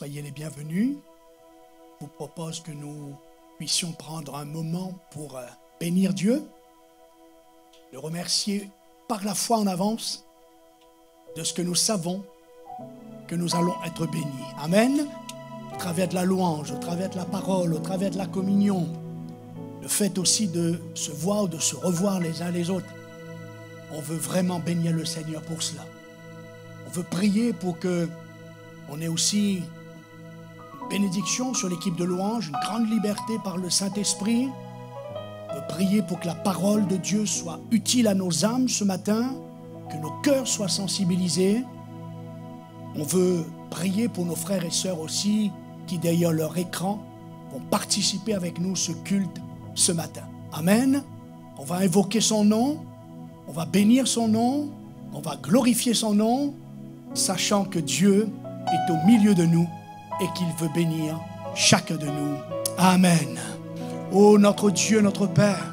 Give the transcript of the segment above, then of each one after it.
Soyez les bienvenus. Je vous propose que nous puissions prendre un moment pour bénir Dieu, le remercier par la foi en avance de ce que nous savons que nous allons être bénis. Amen. Au travers de la louange, au travers de la parole, au travers de la communion, le fait aussi de se voir, de se revoir les uns les autres. On veut vraiment bénir le Seigneur pour cela. On veut prier pour que on ait aussi une bénédiction sur l'équipe de louange, une grande liberté par le Saint-Esprit. On veut prier pour que la parole de Dieu soit utile à nos âmes ce matin, que nos cœurs soient sensibilisés. On veut prier pour nos frères et sœurs aussi qui, derrière leur écran, vont participer avec nous ce culte ce matin. Amen. On va invoquer son nom, on va bénir son nom, on va glorifier son nom, sachant que Dieu est au milieu de nous et qu'il veut bénir chacun de nous. Amen. Ô notre Dieu, notre Père,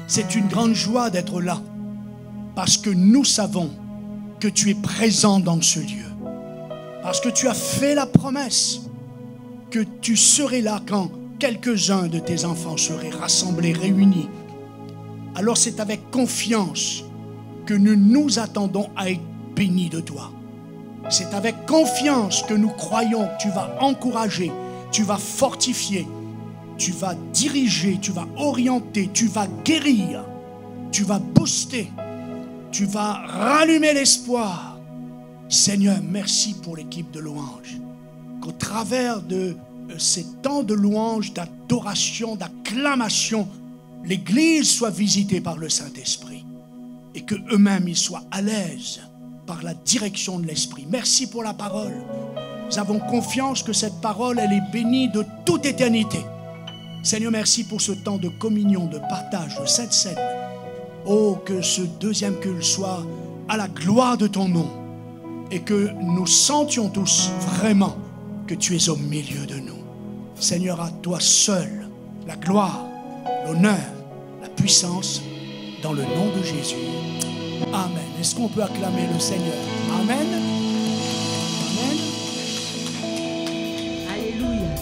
c'est une grande joie d'être là, parce que nous savons que tu es présent dans ce lieu, parce que tu as fait la promesse que tu serais là quand quelques-uns de tes enfants seraient rassemblés, réunis. Alors c'est avec confiance que nous nous attendons à être bénis de toi. C'est avec confiance que nous croyons que tu vas encourager, tu vas fortifier, tu vas diriger, tu vas orienter, tu vas guérir, tu vas booster, tu vas rallumer l'espoir. Seigneur, merci pour l'équipe de louange. Qu'au travers de ces temps de louange, d'adoration, d'acclamation, l'Église soit visitée par le Saint-Esprit et qu'eux-mêmes ils soient à l'aise par la direction de l'Esprit. Merci pour la parole. Nous avons confiance que cette parole, elle est bénie de toute éternité. Seigneur, merci pour ce temps de communion, de partage, de cette scène. Oh, que ce deuxième culte soit à la gloire de ton nom et que nous sentions tous vraiment que tu es au milieu de nous. Seigneur, à toi seul, la gloire, l'honneur, la puissance, dans le nom de Jésus. Amen. Est-ce qu'on peut acclamer le Seigneur? Amen. Amen. Alléluia.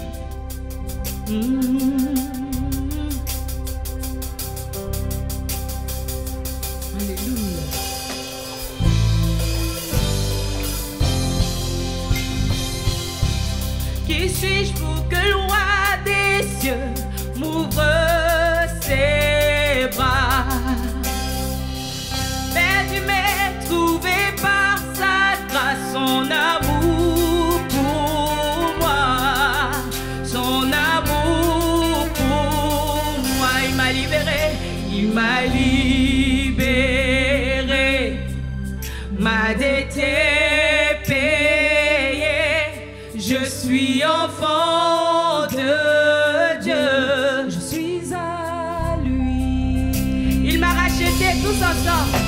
Alléluia. Qui suis-je pour que le roi des cieux m'ouvre ses bras? Perdu mais trouvé par sa grâce, son amour pour moi, son amour pour moi. Il m'a libéré, ma dette est payée. Je suis enfant de Dieu, je suis à lui. Il m'a racheté tous ensemble.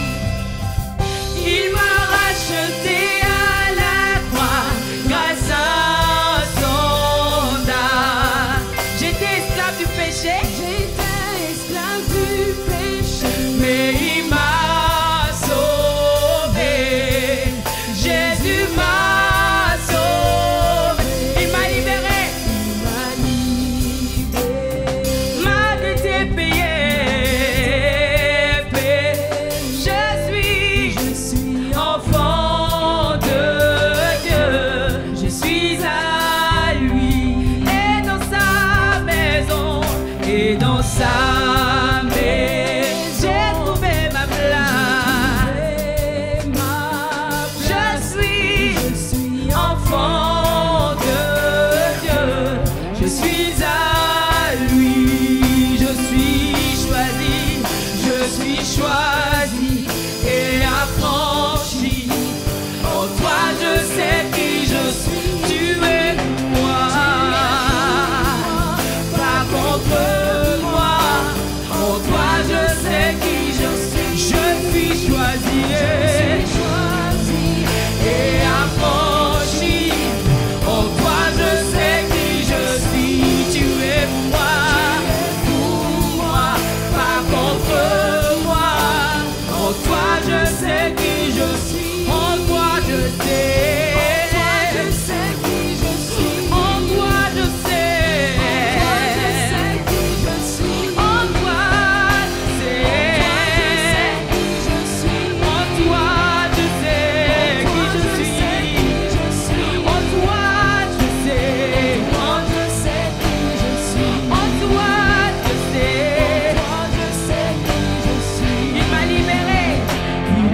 Il m'a racheté à la croix grâce à son âme. J'étais esclave du péché, mais il m'a sauvé. Jésus m'a sauvé. Il m'a libéré,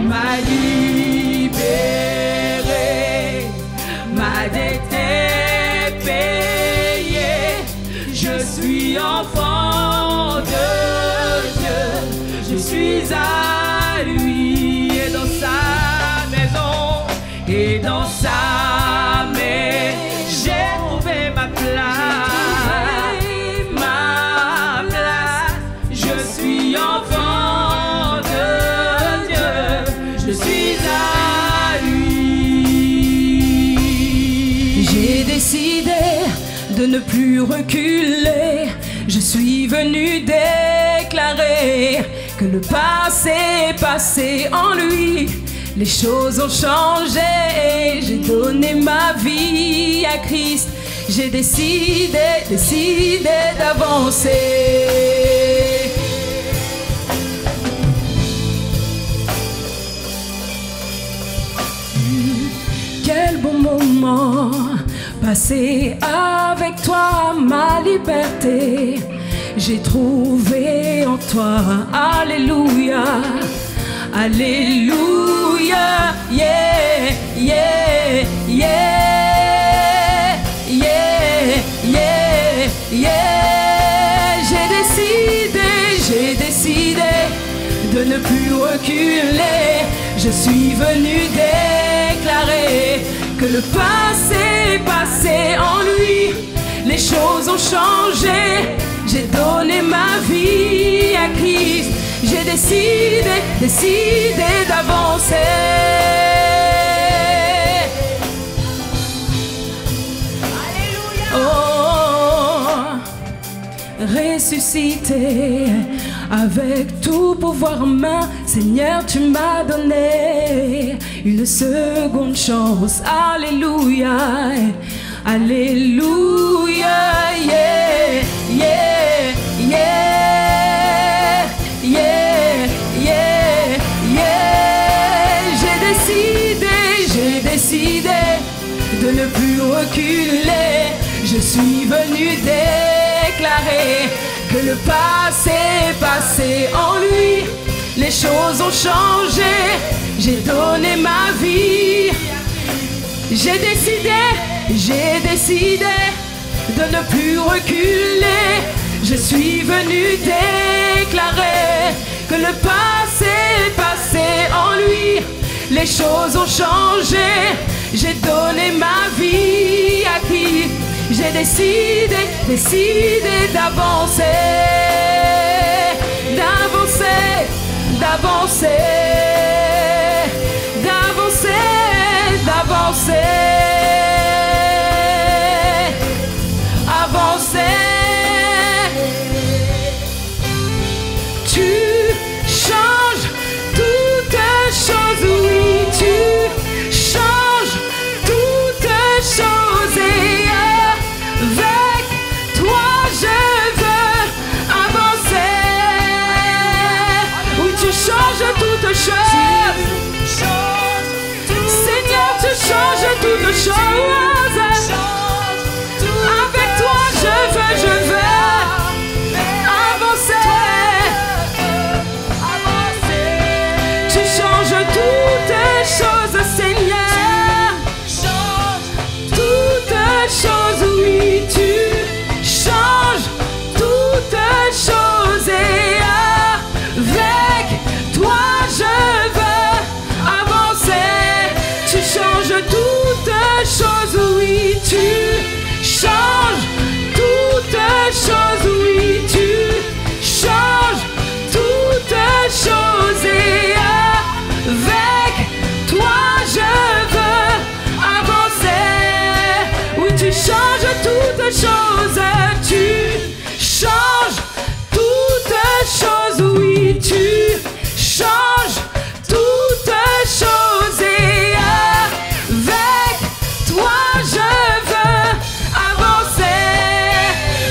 m'a libéré, ma dette est payée. Je suis enfant de Dieu, je suis à lui et dans sa maison, et dans sa maison, j'ai trouvé ma place, ma place. Je suis enfant de Dieu, je suis à lui. J'ai décidé de ne plus reculer. Je suis venu déclarer que le passé est passé en lui. Les choses ont changé, j'ai donné ma vie à Christ. J'ai décidé d'avancer. Quel bon moment passé avec toi, ma liberté. J'ai trouvé en toi, alléluia, alléluia, yeah, yeah, yeah, yeah, yeah, yeah. J'ai décidé de ne plus reculer. Je suis venu déclarer que le passé est passé en lui. Les choses ont changé, j'ai donné ma vie à Christ. J'ai décidé d'avancer. Alléluia. Oh, ressuscité avec tout pouvoir en main, Seigneur, tu m'as donné une seconde chance. Alléluia, alléluia, yeah, yeah, yeah, yeah, yeah, yeah. J'ai décidé de ne plus reculer. Je suis venu déclarer que le passé est passé en lui. Les choses ont changé, j'ai donné ma vie. J'ai décidé de ne plus reculer. Je suis venu déclarer que le passé est passé en lui. Les choses ont changé, j'ai donné ma vie à qui. J'ai décidé d'avancer, d'avancer, d'avancer, d'avancer, d'avancer, avancer. Tu changes toutes choses, oui, tu changes toutes choses, et avec toi je veux avancer. Oui, tu changes toutes choses, Seigneur, tu changes toutes choses. Avec toi je veux avancer. Tu changes toutes choses, Seigneur. Toutes choses, oui, tu changes toutes choses, et avec toi je veux avancer. Tu changes toutes choses, oui, tu changes toutes choses, oui, tu changes toutes choses, et avec toi je veux avancer. Oui, tu changes toutes choses, tu changes toutes choses, oui, tu changes toutes choses, et avec toi je veux avancer.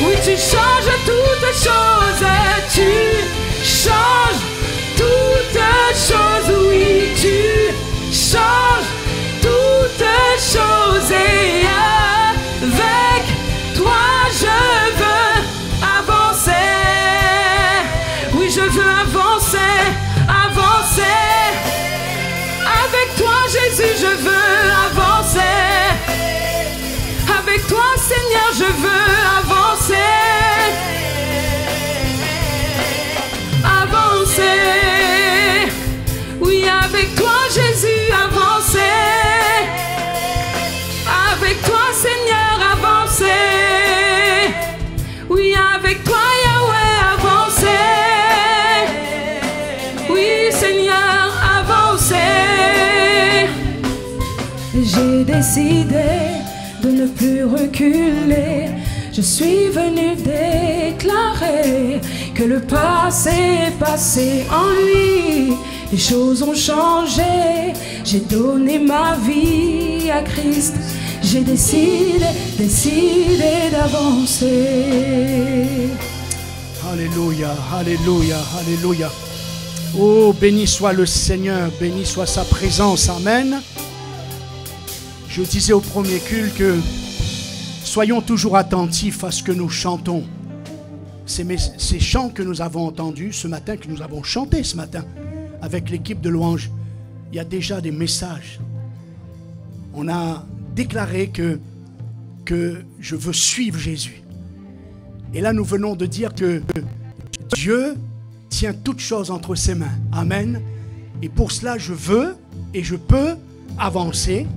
Oui, tu changes toutes choses, tu changes toutes choses, oui, tu changes toutes choses, et avec toi je veux avancer. Oui, je veux avancer, avancer. décidé de ne plus reculer. Je suis venu déclarer que le passé est passé en lui. Les choses ont changé, j'ai donné ma vie à Christ. J'ai décidé d'avancer. Alléluia, alléluia, alléluia. Oh, béni soit le Seigneur, béni soit sa présence, amen. Je disais au premier culte que soyons toujours attentifs à ce que nous chantons. Ces chants que nous avons entendus ce matin, que nous avons chantés ce matin avec l'équipe de louanges, il y a déjà des messages. On a déclaré que je veux suivre Jésus. Et là, nous venons de dire que Dieu tient toutes choses entre ses mains. Amen. Et pour cela, je veux et je peux avancer.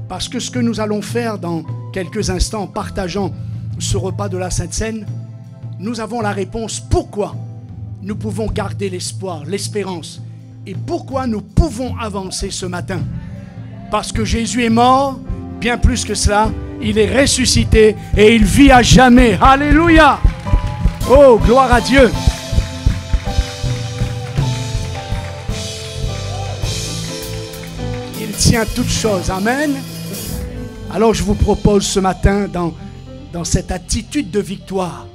Parce que ce que nous allons faire dans quelques instants en partageant ce repas de la Sainte Seine, nous avons la réponse pourquoi nous pouvons garder l'espoir, l'espérance. Et pourquoi nous pouvons avancer ce matin. Parce que Jésus est mort, bien plus que cela, il est ressuscité et il vit à jamais. Alléluia! Oh, gloire à Dieu! Il tient toutes choses. Amen. Alors je vous propose ce matin, dans cette attitude de victoire,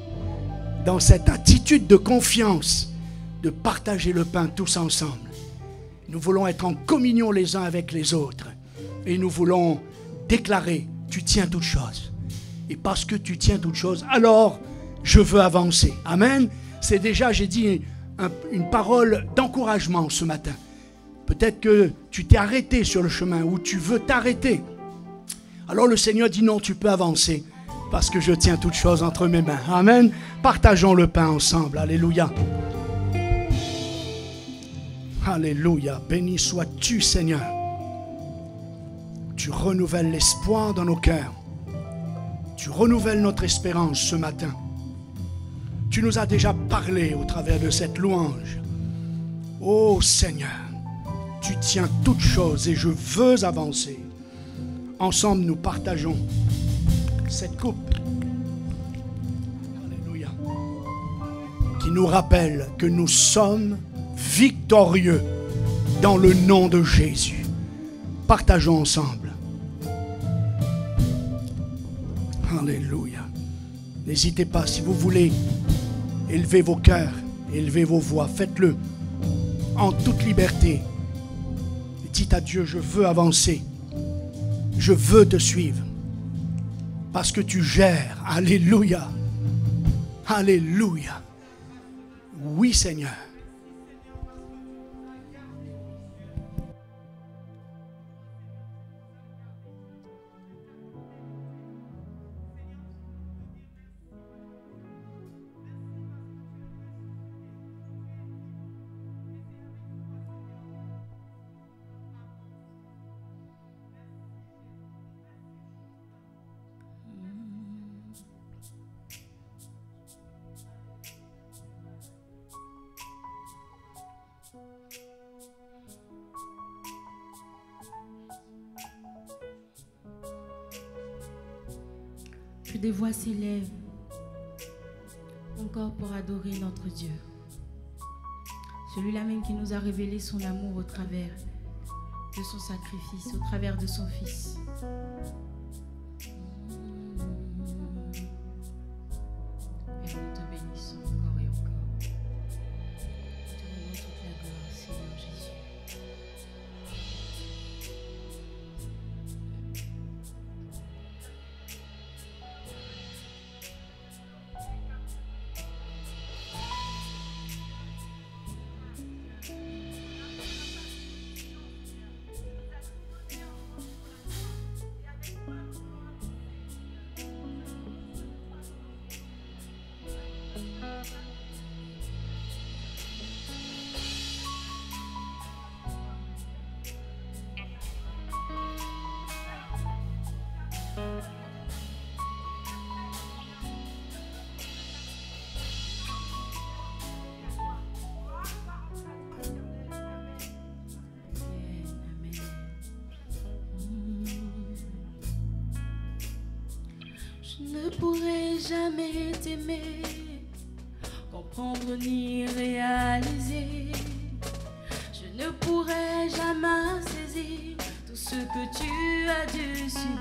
dans cette attitude de confiance, de partager le pain tous ensemble. Nous voulons être en communion les uns avec les autres. Et nous voulons déclarer, tu tiens toutes choses. Et parce que tu tiens toutes choses, alors je veux avancer. Amen. C'est déjà, j'ai dit, une parole d'encouragement ce matin. Peut-être que tu t'es arrêté sur le chemin ou tu veux t'arrêter. Alors le Seigneur dit non, tu peux avancer parce que je tiens toutes choses entre mes mains. Amen. Partageons le pain ensemble. Alléluia. Alléluia. Béni sois-tu, Seigneur. Tu renouvelles l'espoir dans nos cœurs. Tu renouvelles notre espérance ce matin. Tu nous as déjà parlé au travers de cette louange. Oh Seigneur, tu tiens toutes choses et je veux avancer. Ensemble, nous partageons cette coupe. Alléluia. Qui nous rappelle que nous sommes victorieux dans le nom de Jésus. Partageons ensemble. Alléluia. N'hésitez pas, si vous voulez élever vos cœurs, élever vos voix, faites-le en toute liberté. Dites à Dieu, je veux avancer. Je veux te suivre. Parce que tu gères. Alléluia. Alléluia. Oui, Seigneur. Que des voix s'élèvent encore pour adorer notre Dieu. Celui-là même qui nous a révélé son amour au travers de son sacrifice, au travers de son Fils. Et nous te bénissons encore et encore. Nous te rendons toute la gloire, Seigneur Jésus. ne pourrai jamais t'aimer, comprendre ni réaliser. Je ne pourrai jamais saisir tout ce que tu as dû subir.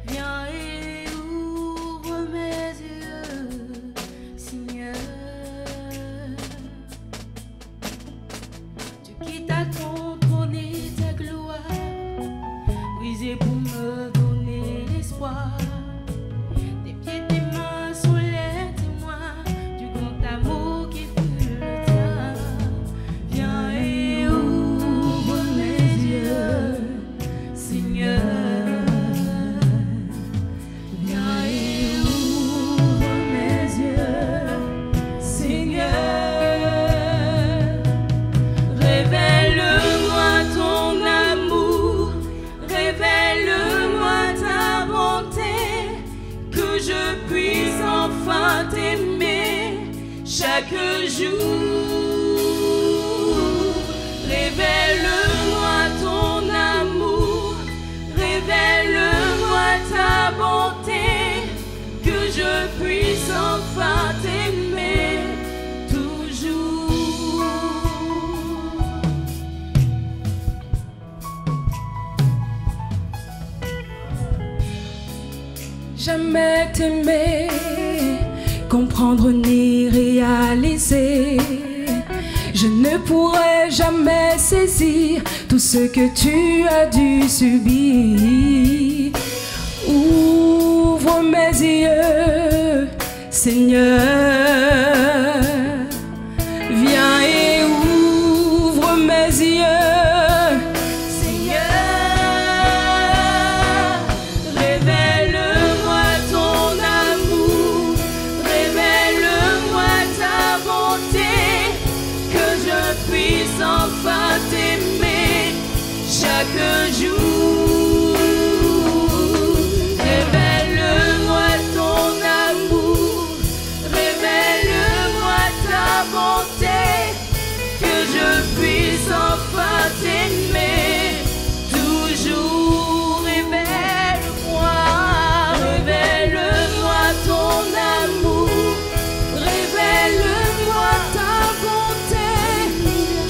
Viens et ouvre mes yeux, Seigneur. Tu quittes à ton trône et ta gloire, brisé pour me donner l'espoir. Tes pieds, tes mains sont les témoins du grand amour qui fut le tien. Viens et ouvre mes yeux, Seigneur. Viens et ouvre mes yeux, Seigneur. Révèle-moi ton amour, révèle-moi ta bonté, que je puisse enfin t'aimer chaque jour. Révèle-moi ton amour, révèle-moi ta bonté, que je puisse enfin t'aimer toujours. Jamais t'aimer, comprendre ni réaliser. Je ne pourrai jamais saisir tout ce que tu as dû subir. Ouvre mes yeux, Seigneur. Viens et ouvre mes yeux, Seigneur. Révèle-moi ton amour, révèle-moi ta bonté, que je puisse enfin t'aimer chaque jour. Révèle-moi ton amour, révèle-moi ta bonté, que je puisse enfin t'aimer toujours. Révèle-moi, révèle-moi ton amour, révèle-moi ta bonté,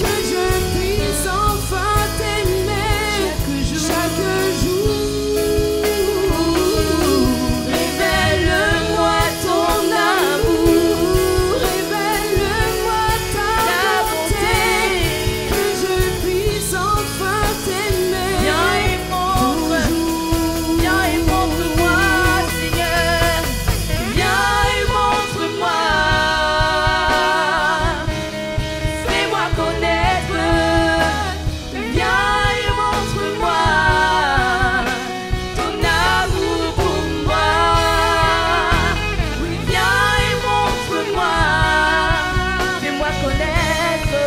que je puisse enfin t'aimer chaque jour. Révèle-moi ton amour, révèle-moi ta bonté, que je puisse enfin t'aimer. Viens et montre-moi, Seigneur. Viens et montre-moi. Fais-moi connaître. Viens et montre-moi ton amour pour moi. Oui, viens et montre-moi. Fais-moi connaître.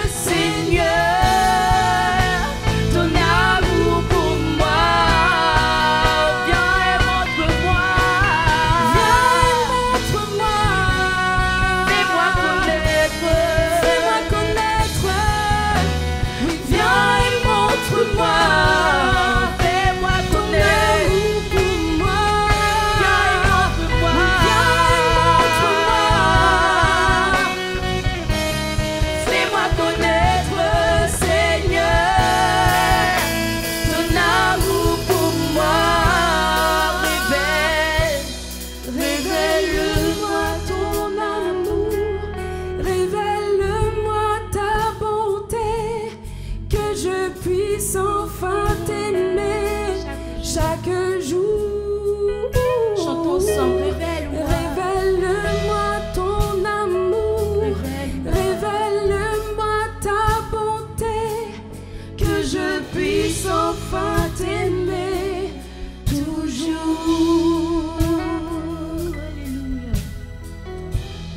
Seigneur, ton amour pour moi. Viens et montre-moi. Fais-moi connaître. Oui, viens et montre-moi. Fais-moi connaître. Viens et montre-moi. Fais-moi connaître, Seigneur, ton amour pour moi. Révèle-moi ton amour, révèle-moi ta bonté, que je puisse enfin t'aimer chaque jour. Chantons ensemble. Révèle-moi ton amour, révèle-moi ta bonté, que je puisse enfin t'aimer toujours. Alléluia.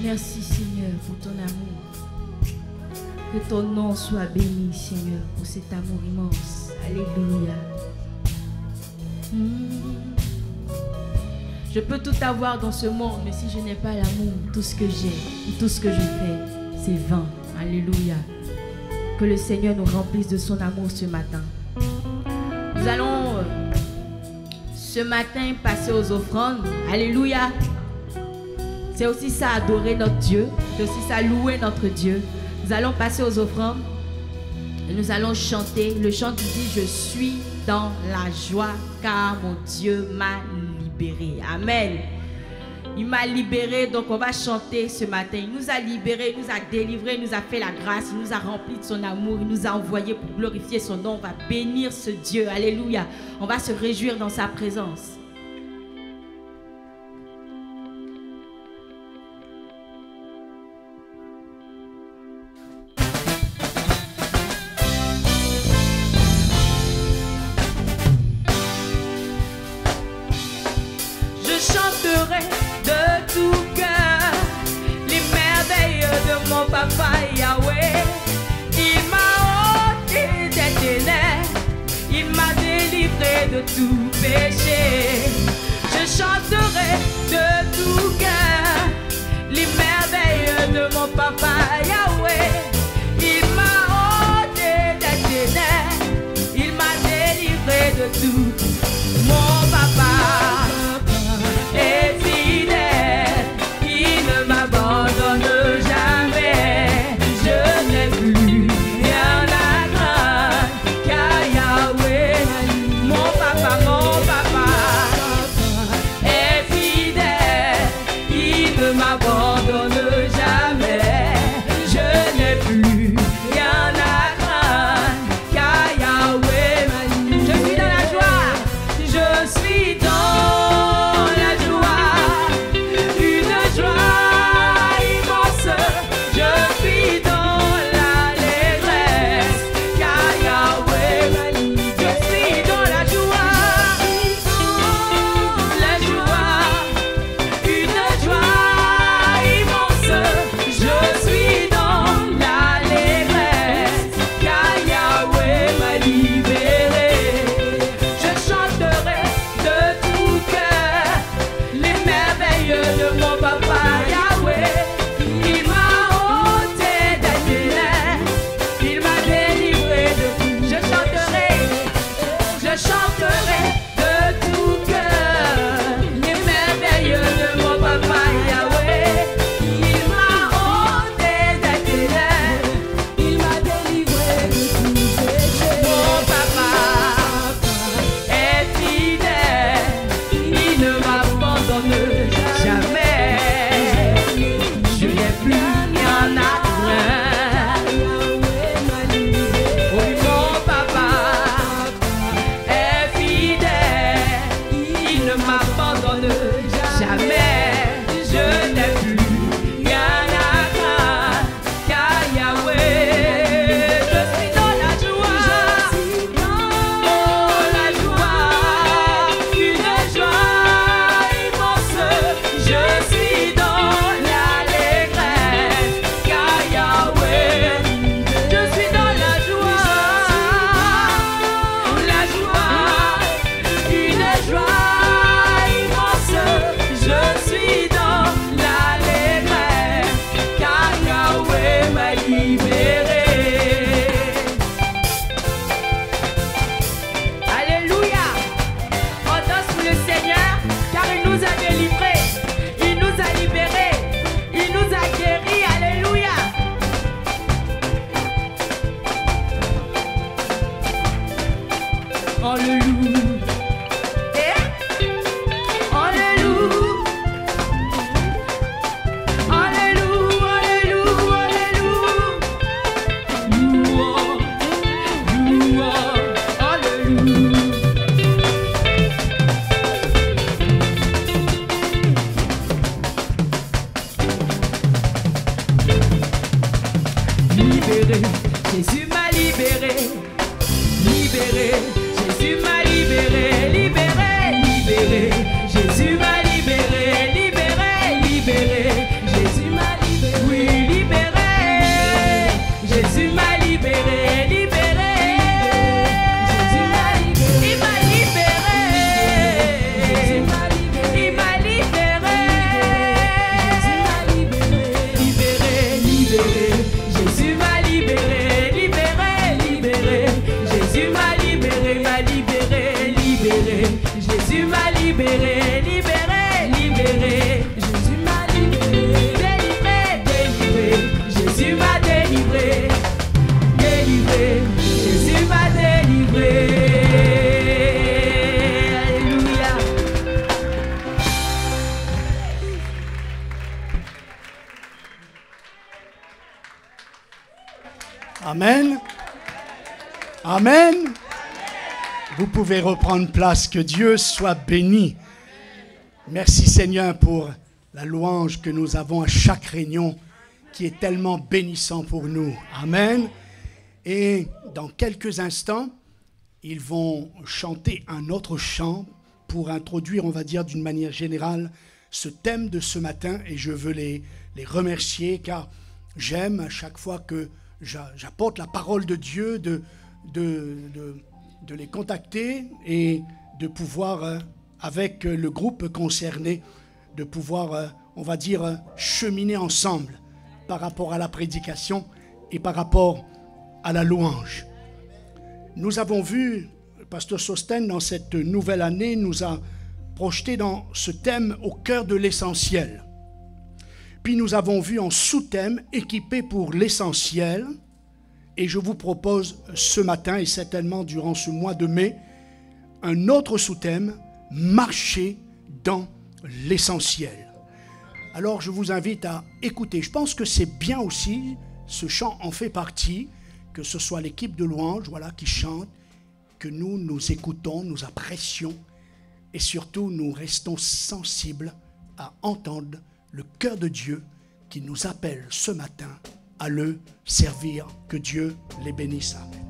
Merci Seigneur pour ton amour. Que ton nom soit béni Seigneur pour cet amour immense. Alléluia. Je peux tout avoir dans ce monde, mais si je n'ai pas l'amour, tout ce que j'ai, tout ce que je fais, c'est vain. Alléluia. Que le Seigneur nous remplisse de son amour ce matin. Nous allons Ce matin, passer aux offrandes. Alléluia. C'est aussi ça, adorer notre Dieu. C'est aussi ça, louer notre Dieu. Nous allons passer aux offrandes. Et nous allons chanter. Le chant qui dit: je suis dans la joie car mon Dieu m'a libéré. Amen. Il m'a libéré, donc on va chanter ce matin. Il nous a libérés, il nous a délivrés, il nous a fait la grâce, il nous a remplis de son amour, il nous a envoyés pour glorifier son nom. On va bénir ce Dieu. Alléluia. On va se réjouir dans sa présence. Papa Yahweh, il m'a ôté des ténèbres, il m'a délivré de tout péché. Je chanterai de tout cœur les merveilles de mon Papa Yahweh. Il m'a ôté des ténèbres, il m'a délivré de tout. Mon Papa est fidèle, il ne m'abandonne jamais. Jésus m'a libéré, libéré, Jésus m'a libéré, libéré, libéré, Jésus m'a libéré, libéré, libéré, Jésus m'a libéré, oui, libéré, Jésus m'a libéré, libéré, Jésus m'a libéré, il m'a libéré, il m'a libéré, Jésus m'a libéré, libéré, libéré, Jésus m'a libéré. Jésus m'a libéré, Jésus m'a délivré, Jésus m'a délivré. Alléluia. Amen. Amen. Vous pouvez reprendre place, que Dieu soit béni. Merci Seigneur pour la louange que nous avons à chaque réunion qui est tellement bénissant pour nous. Amen. Et dans quelques instants, ils vont chanter un autre chant pour introduire, on va dire d'une manière générale, ce thème de ce matin. Et je veux les remercier car j'aime à chaque fois que j'apporte la parole de Dieu, de les contacter et de pouvoir, avec le groupe concerné, de pouvoir, on va dire, cheminer ensemble par rapport à la prédication et par rapport à la louange. Nous avons vu, le pasteur Sosten, dans cette nouvelle année, nous a projeté dans ce thème au cœur de l'essentiel. Puis nous avons vu en sous-thème, équipé pour l'essentiel. Et je vous propose ce matin, et certainement durant ce mois de mai, un autre sous-thème, marcher dans l'essentiel. Alors je vous invite à écouter. Je pense que c'est bien aussi, ce chant en fait partie, que ce soit l'équipe de louange qui chante, que nous écoutons, nous apprécions, et surtout nous restons sensibles à entendre le cœur de Dieu qui nous appelle ce matin à le servir. Que Dieu les bénisse. Amen.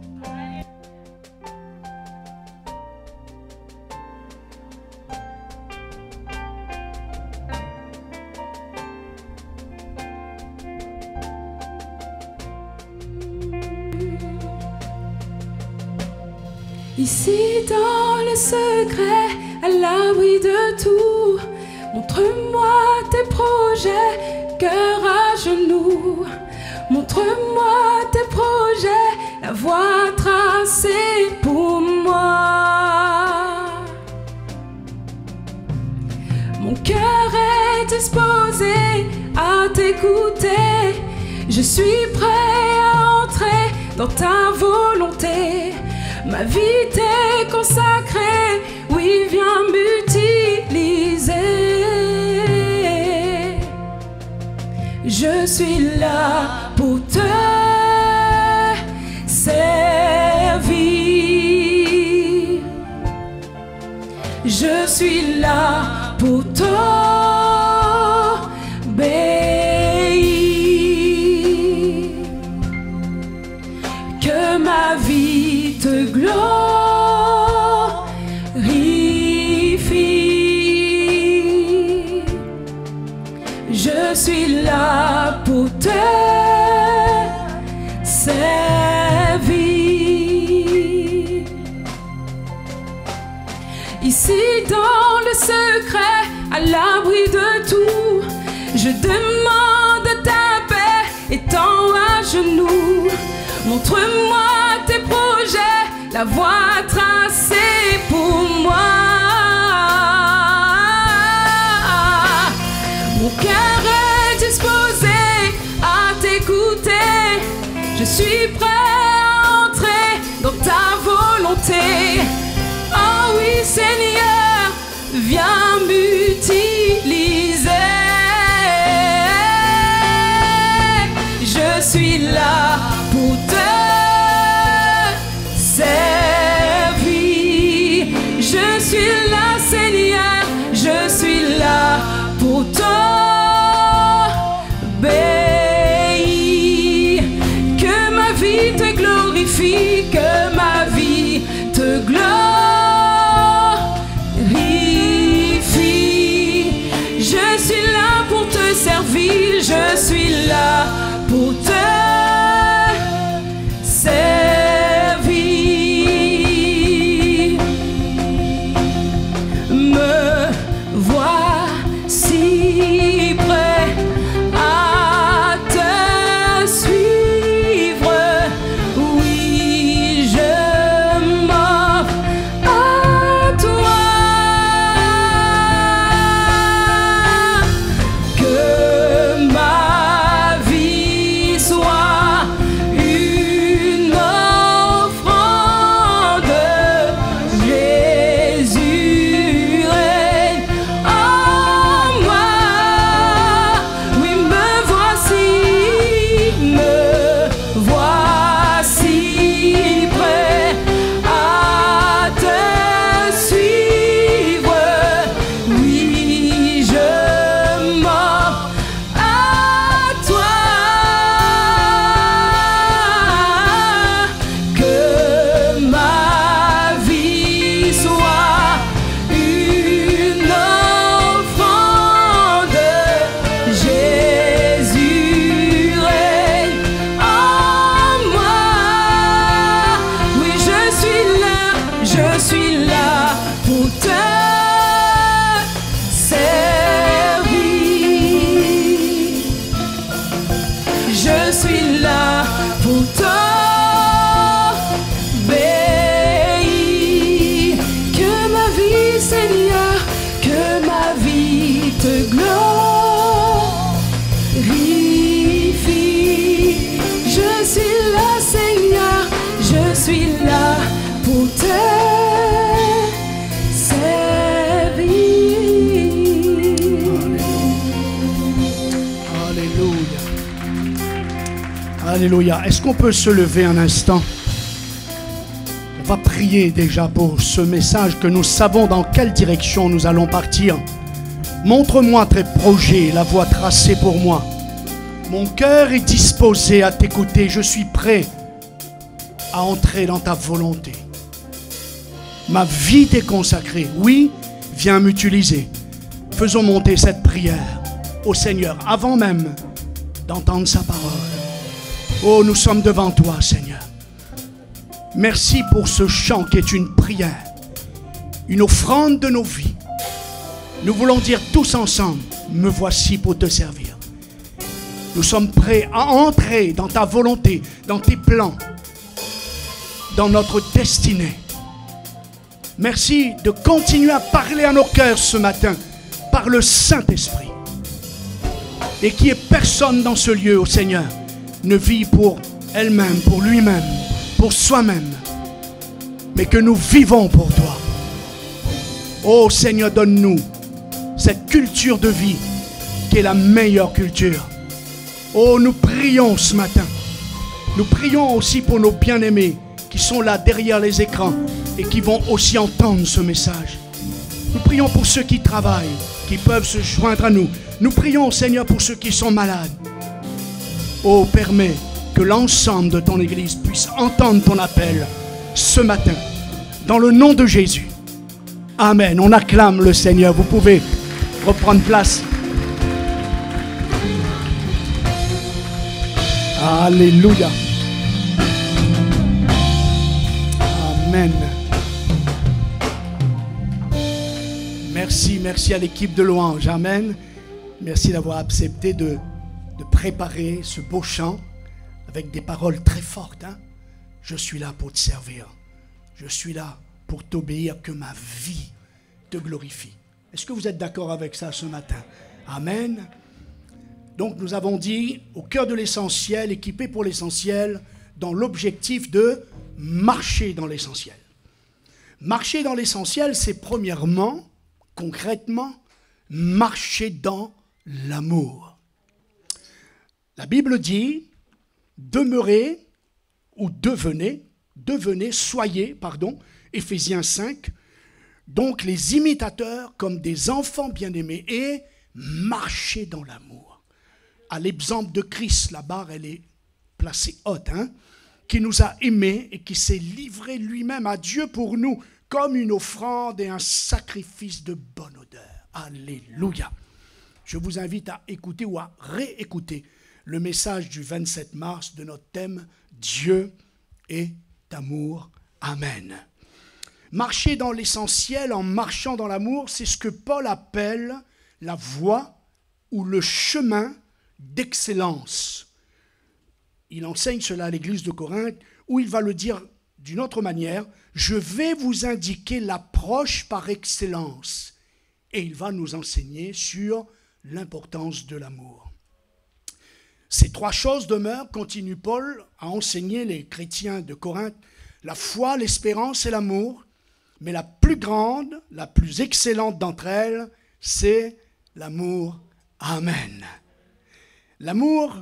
Ici dans le secret, à l'abri de tout, montre-moi tes projets, cœur à genoux. Montre-moi tes projets, la voie tracée pour moi. Mon cœur est disposé à t'écouter. Je suis prêt à entrer dans ta volonté. Ma vie t'est consacrée, oui, viens m'utiliser. Je suis là pour te servir. Je suis là pour t'obéir. Que ma vie te glorifie. Je suis là pour te servir. Ici dans le secret, à l'abri de tout, je demande ta paix, étant à genoux. Montre-moi tes projets, la voie tracée pour moi. Mon cœur est disposé à t'écouter. Je suis prêt à entrer dans ta volonté. Oh oui Seigneur, viens m'utiliser. Je suis là pour te servir. Je suis là Seigneur, je suis là pour t'obéir. Que ma vie te glorifie, que ma vie te glorifie. Je suis là pour te servir, je suis là pour te servir. Me voici prêt à te suivre. Oui, je m'offre à toi. Que ma te servir. Je suis là pour t'obéir. Que ma vie, Seigneur, que ma vie te glorifie. Je suis là, Seigneur, je suis là pour te Alléluia. Est-ce qu'on peut se lever un instant? On va prier déjà pour ce message que nous savons dans quelle direction nous allons partir. Montre-moi tes projets, la voie tracée pour moi. Mon cœur est disposé à t'écouter. Je suis prêt à entrer dans ta volonté. Ma vie t'est consacrée. Oui, viens m'utiliser. Faisons monter cette prière au Seigneur avant même d'entendre sa parole. Oh, nous sommes devant toi, Seigneur. Merci pour ce chant qui est une prière, une offrande de nos vies. Nous voulons dire tous ensemble, me voici pour te servir. Nous sommes prêts à entrer dans ta volonté, dans tes plans, dans notre destinée. Merci de continuer à parler à nos cœurs ce matin par le Saint-Esprit. Et qu'il n'y ait personne dans ce lieu, ô Seigneur, ne vit pour elle-même, pour lui-même, pour soi-même, mais que nous vivons pour toi. Oh Seigneur, donne-nous cette culture de vie qui est la meilleure culture. Oh, nous prions ce matin. Nous prions aussi pour nos bien-aimés qui sont là derrière les écrans et qui vont aussi entendre ce message. Nous prions pour ceux qui travaillent, qui peuvent se joindre à nous. Nous prions, Seigneur, pour ceux qui sont malades. Oh, permets que l'ensemble de ton Église puisse entendre ton appel ce matin, dans le nom de Jésus. Amen. On acclame le Seigneur. Vous pouvez reprendre place. Alléluia. Amen. Merci à l'équipe de louange. Amen. Merci d'avoir accepté de préparer ce beau chant avec des paroles très fortes. Hein? Je suis là pour te servir. Je suis là pour t'obéir, que ma vie te glorifie. Est-ce que vous êtes d'accord avec ça ce matin? Amen. Donc nous avons dit, au cœur de l'essentiel, équipé pour l'essentiel, dans l'objectif de marcher dans l'essentiel. Marcher dans l'essentiel, c'est premièrement, concrètement, marcher dans l'amour. La Bible dit, demeurez ou devenez, Éphésiens 5, donc les imitateurs comme des enfants bien-aimés et marchez dans l'amour. À l'exemple de Christ, la barre elle est placée haute, hein, qui nous a aimés et qui s'est livré lui-même à Dieu pour nous comme une offrande et un sacrifice de bonne odeur. Alléluia. Je vous invite à écouter ou à réécouter le message du 27 mars de notre thème « Dieu est amour ». Amen. Marcher dans l'essentiel en marchant dans l'amour, c'est ce que Paul appelle la voie ou le chemin d'excellence. Il enseigne cela à l'église de Corinthe, où il va le dire d'une autre manière, « Je vais vous indiquer l'approche par excellence ». Et il va nous enseigner sur l'importance de l'amour. Ces trois choses demeurent, continue Paul, à enseigner les chrétiens de Corinthe, la foi, l'espérance et l'amour, mais la plus grande, la plus excellente d'entre elles, c'est l'amour. Amen. L'amour,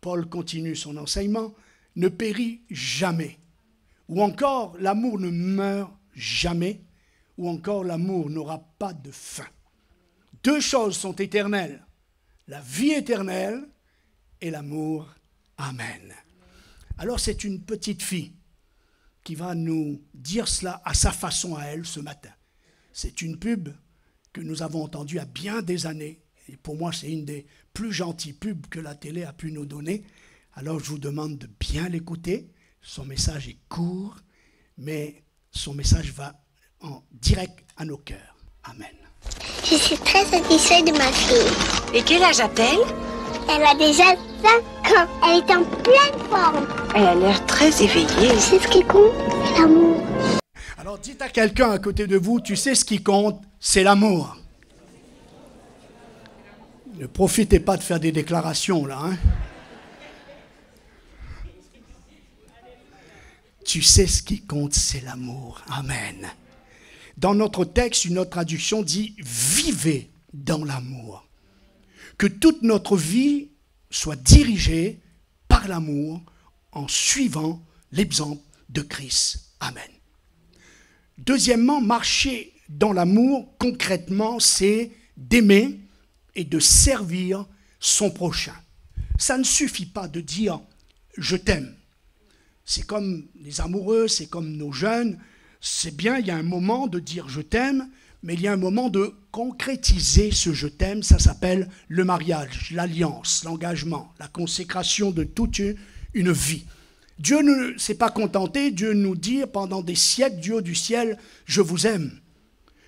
Paul continue son enseignement, ne périt jamais. Ou encore, l'amour ne meurt jamais. Ou encore, l'amour n'aura pas de fin. Deux choses sont éternelles. La vie éternelle et l'amour. Amen. Alors, c'est une petite fille qui va nous dire cela à sa façon à elle ce matin. C'est une pub que nous avons entendue à bien des années. Et pour moi, c'est une des plus gentilles pubs que la télé a pu nous donner. Alors, je vous demande de bien l'écouter. Son message est court, mais son message va en direct à nos cœurs. Amen. Je suis très satisfaite de ma fille. Et quel âge a-t-elle? Elle a déjà 5 ans. Elle est en pleine forme. Elle a l'air très éveillée. C'est ce qui compte, c'est l'amour. Alors dites à quelqu'un à côté de vous, tu sais ce qui compte, c'est l'amour. Ne profitez pas de faire des déclarations là. Hein. Tu sais ce qui compte, c'est l'amour. Amen. Dans notre texte, une autre traduction dit « Vivez dans l'amour ». Que toute notre vie soit dirigée par l'amour en suivant l'exemple de Christ. Amen. Deuxièmement, marcher dans l'amour, concrètement, c'est d'aimer et de servir son prochain. Ça ne suffit pas de dire « je t'aime ». C'est comme les amoureux, c'est comme nos jeunes. C'est bien, il y a un moment de dire « je t'aime », mais il y a un moment de concrétiser ce « je t'aime ». Ça s'appelle le mariage, l'alliance, l'engagement, la consécration de toute une vie. Dieu ne s'est pas contenté, Dieu nous dit pendant des siècles du haut du ciel « je vous aime ».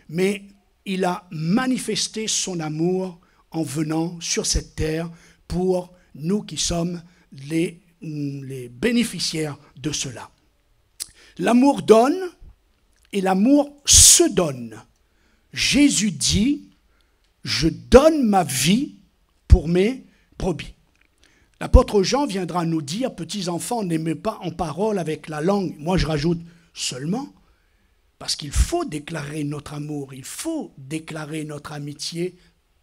Mais il a manifesté son amour en venant sur cette terre pour nous qui sommes les bénéficiaires de cela. L'amour donne et l'amour se donne. Jésus dit « Je donne ma vie pour mes brebis ». L'apôtre Jean viendra nous dire « Petits enfants, n'aimez pas en parole avec la langue ». Moi, je rajoute « seulement ». Parce qu'il faut déclarer notre amour, il faut déclarer notre amitié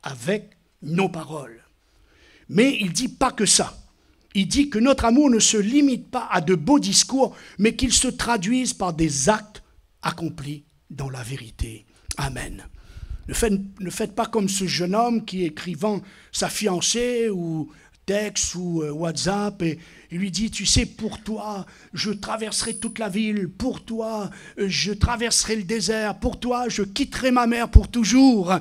avec nos paroles. Mais il ne dit pas que ça. Il dit que notre amour ne se limite pas à de beaux discours, mais qu'il se traduise par des actes accomplis dans la vérité. Amen. Ne faites pas comme ce jeune homme qui, écrivant sa fiancée ou texte ou WhatsApp, et il lui dit « Tu sais, pour toi, je traverserai toute la ville. Pour toi, je traverserai le désert. Pour toi, je quitterai ma mère pour toujours.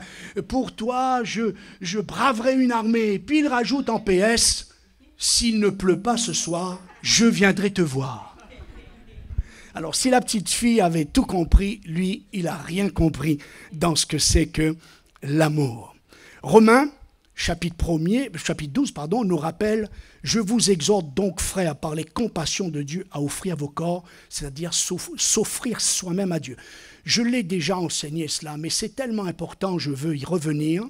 Pour toi, je braverai une armée. » Puis il rajoute en PS « S'il ne pleut pas ce soir, je viendrai te voir. » Alors, si la petite fille avait tout compris, lui, il n'a rien compris dans ce que c'est que l'amour. Romains, chapitre 12, nous rappelle « Je vous exhorte donc, frères, par les compassions de Dieu, à offrir vos corps, c'est-à-dire s'offrir soi-même à Dieu. » Je l'ai déjà enseigné cela, mais c'est tellement important, je veux y revenir.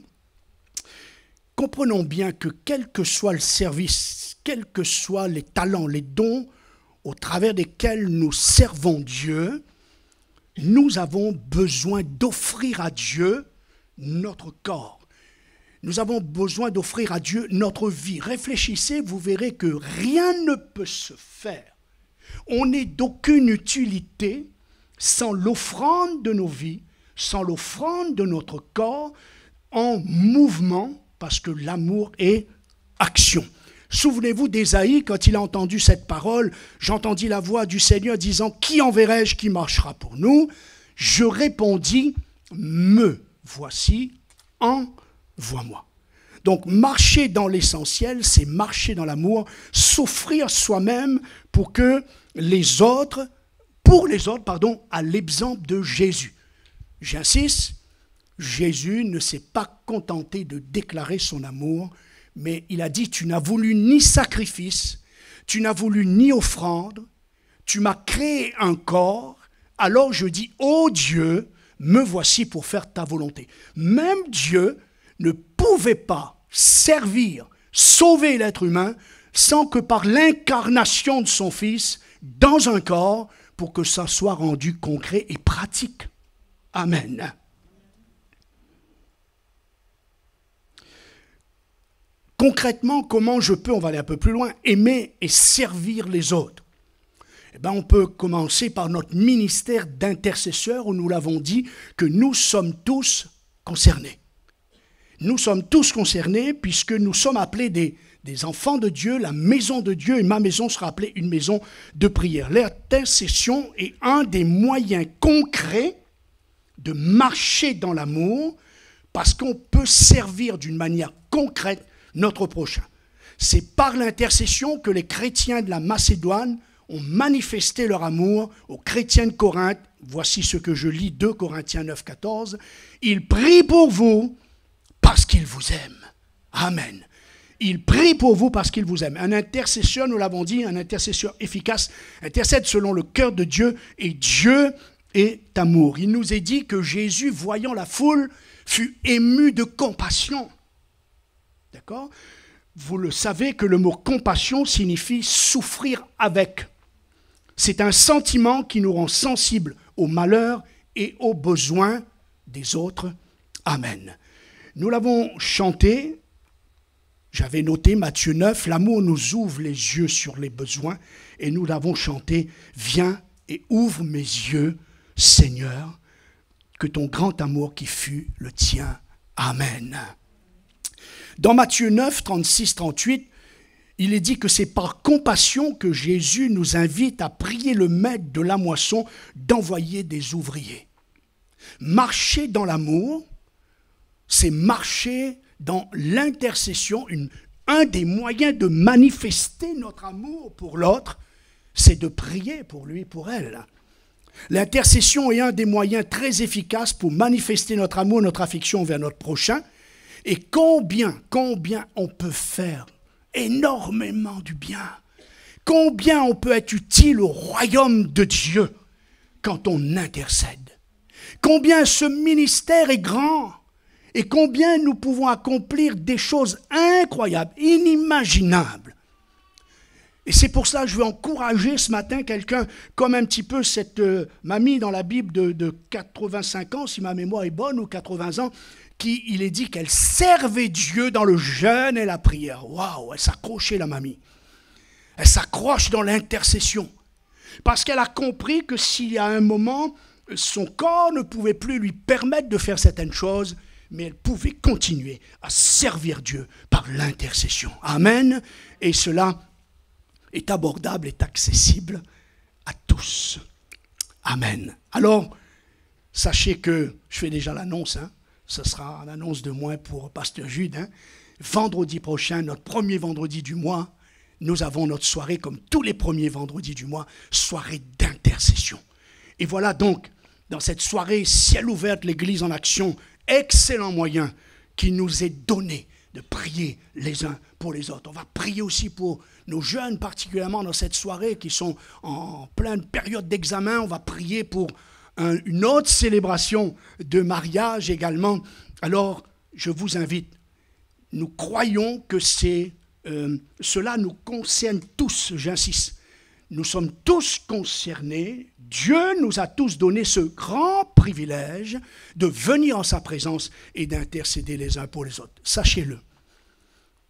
Comprenons bien que quel que soit le service, quels que soient les talents, les dons, au travers desquels nous servons Dieu, nous avons besoin d'offrir à Dieu notre corps. Nous avons besoin d'offrir à Dieu notre vie. Réfléchissez, vous verrez que rien ne peut se faire. On n'est d'aucune utilité sans l'offrande de nos vies, sans l'offrande de notre corps, en mouvement, parce que l'amour est action. Souvenez-vous d'Ésaïe, quand il a entendu cette parole, j'entendis la voix du Seigneur disant « Qui enverrai-je qui marchera pour nous ?» Je répondis « Me voici, envoie-moi ». Donc marcher dans l'essentiel, c'est marcher dans l'amour, s'offrir soi-même pour les autres, à l'exemple de Jésus. J'insiste, Jésus ne s'est pas contenté de déclarer son amour, mais il a dit, tu n'as voulu ni sacrifice, tu n'as voulu ni offrande, tu m'as créé un corps, alors je dis, ô Dieu, me voici pour faire ta volonté. Même Dieu ne pouvait pas servir, sauver l'être humain, sans que par l'incarnation de son Fils, dans un corps, pour que ça soit rendu concret et pratique. Amen. Concrètement, comment je peux, on va aller un peu plus loin, aimer et servir les autres? Eh bien, on peut commencer par notre ministère d'intercesseur où nous l'avons dit que nous sommes tous concernés. Nous sommes tous concernés puisque nous sommes appelés des enfants de Dieu, la maison de Dieu, et ma maison sera appelée une maison de prière. L'intercession est un des moyens concrets de marcher dans l'amour parce qu'on peut servir d'une manière concrète notre prochain. C'est par l'intercession que les chrétiens de la Macédoine ont manifesté leur amour aux chrétiens de Corinthe. Voici ce que je lis, 2 Corinthiens 9, 14. Ils prient pour vous parce qu'ils vous aiment. Amen. Ils prient pour vous parce qu'ils vous aiment. Un intercesseur, nous l'avons dit, un intercesseur efficace, intercède selon le cœur de Dieu, et Dieu est amour. Il nous est dit que Jésus, voyant la foule, fut ému de compassion. D'accord ? Vous le savez que le mot compassion signifie souffrir avec. C'est un sentiment qui nous rend sensibles aux malheurs et aux besoins des autres. Amen. Nous l'avons chanté, j'avais noté Matthieu 9, l'amour nous ouvre les yeux sur les besoins, et nous l'avons chanté, viens et ouvre mes yeux, Seigneur, que ton grand amour qui fut le tien. Amen. Dans Matthieu 9, 36, 38, il est dit que c'est par compassion que Jésus nous invite à prier le maître de la moisson d'envoyer des ouvriers. Marcher dans l'amour, c'est marcher dans l'intercession. Un des moyens de manifester notre amour pour l'autre, c'est de prier pour lui, pour elle. L'intercession est un des moyens très efficaces pour manifester notre amour, notre affection vers notre prochain. Et combien on peut faire énormément du bien. Combien on peut être utile au royaume de Dieu quand on intercède. Combien ce ministère est grand et combien nous pouvons accomplir des choses incroyables, inimaginables. Et c'est pour ça que je veux encourager ce matin quelqu'un comme un petit peu cette mamie dans la Bible de 85 ans, si ma mémoire est bonne, ou 80 ans, qui, il est dit qu'elle servait Dieu dans le jeûne et la prière. Waouh, elle s'accrochait la mamie. Elle s'accroche dans l'intercession. Parce qu'elle a compris que s'il y a un moment, son corps ne pouvait plus lui permettre de faire certaines choses, mais elle pouvait continuer à servir Dieu par l'intercession. Amen. Et cela est abordable, est accessible à tous. Amen. Alors, sachez que, je fais déjà l'annonce, ce sera l'annonce de moi pour Pasteur Jude. Vendredi prochain, notre premier vendredi du mois, nous avons notre soirée, comme tous les premiers vendredis du mois, soirée d'intercession. Et voilà donc, dans cette soirée ciel ouvert, l'Église en action, excellent moyen qui nous est donné de prier les uns pour les autres. On va prier aussi pour nos jeunes, particulièrement dans cette soirée, qui sont en pleine période d'examen. On va prier pour une autre célébration de mariage également. Alors, je vous invite. Nous croyons que cela nous concerne tous, j'insiste. Nous sommes tous concernés. Dieu nous a tous donné ce grand privilège de venir en sa présence et d'intercéder les uns pour les autres. Sachez-le,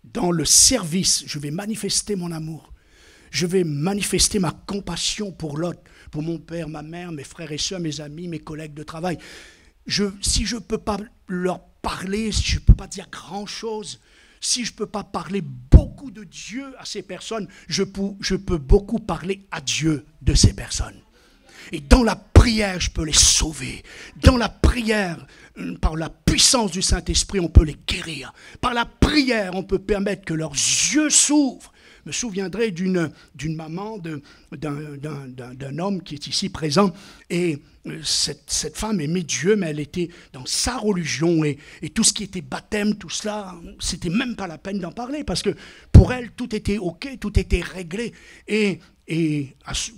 dans le service, je vais manifester mon amour. Je vais manifester ma compassion pour l'autre, pour mon père, ma mère, mes frères et sœurs, mes amis, mes collègues de travail. Si je ne peux pas leur parler, si je ne peux pas dire grand-chose, si je ne peux pas parler beaucoup de Dieu à ces personnes, je peux beaucoup parler à Dieu de ces personnes. Et dans la prière, je peux les sauver. Dans la prière, par la puissance du Saint-Esprit, on peut les guérir. Par la prière, on peut permettre que leurs yeux s'ouvrent. Je me souviendrai d'une maman, d'un homme qui est ici présent. Et cette femme aimait Dieu, mais elle était dans sa religion. Et tout ce qui était baptême, tout cela, c'était même pas la peine d'en parler. Parce que pour elle, tout était OK, tout était réglé. Et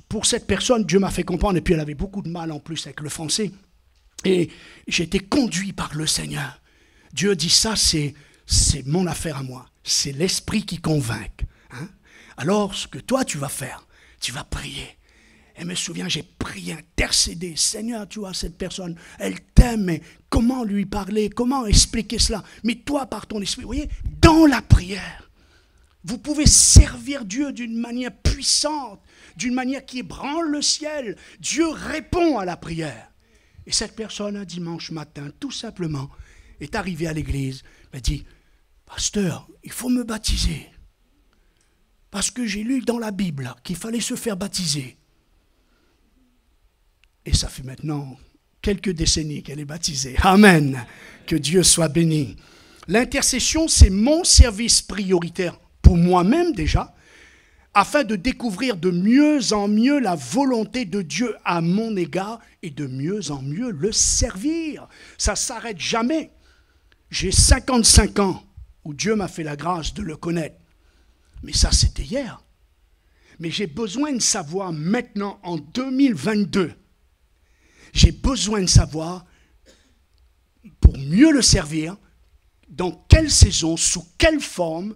pour cette personne, Dieu m'a fait comprendre. Et puis elle avait beaucoup de mal en plus avec le français. Et j'ai été conduit par le Seigneur. Dieu dit ça, c'est mon affaire à moi. C'est l'esprit qui convainc. Alors, ce que toi, tu vas faire, tu vas prier. Et me souviens, j'ai prié, intercédé. Seigneur, tu vois, cette personne, elle t'aime, mais comment lui parler, comment expliquer cela? Mais toi, par ton esprit, vous voyez, dans la prière, vous pouvez servir Dieu d'une manière puissante, d'une manière qui ébranle le ciel. Dieu répond à la prière. Et cette personne, un dimanche matin, tout simplement, est arrivée à l'église, m'a dit, « Pasteur, il faut me baptiser. Parce que j'ai lu dans la Bible qu'il fallait se faire baptiser. » Et ça fait maintenant quelques décennies qu'elle est baptisée. Amen. Que Dieu soit béni. L'intercession, c'est mon service prioritaire pour moi-même déjà, afin de découvrir de mieux en mieux la volonté de Dieu à mon égard et de mieux en mieux le servir. Ça ne s'arrête jamais. J'ai 55 ans où Dieu m'a fait la grâce de le connaître. Mais ça, c'était hier. Mais j'ai besoin de savoir maintenant, en 2022, j'ai besoin de savoir, pour mieux le servir, dans quelle saison, sous quelle forme,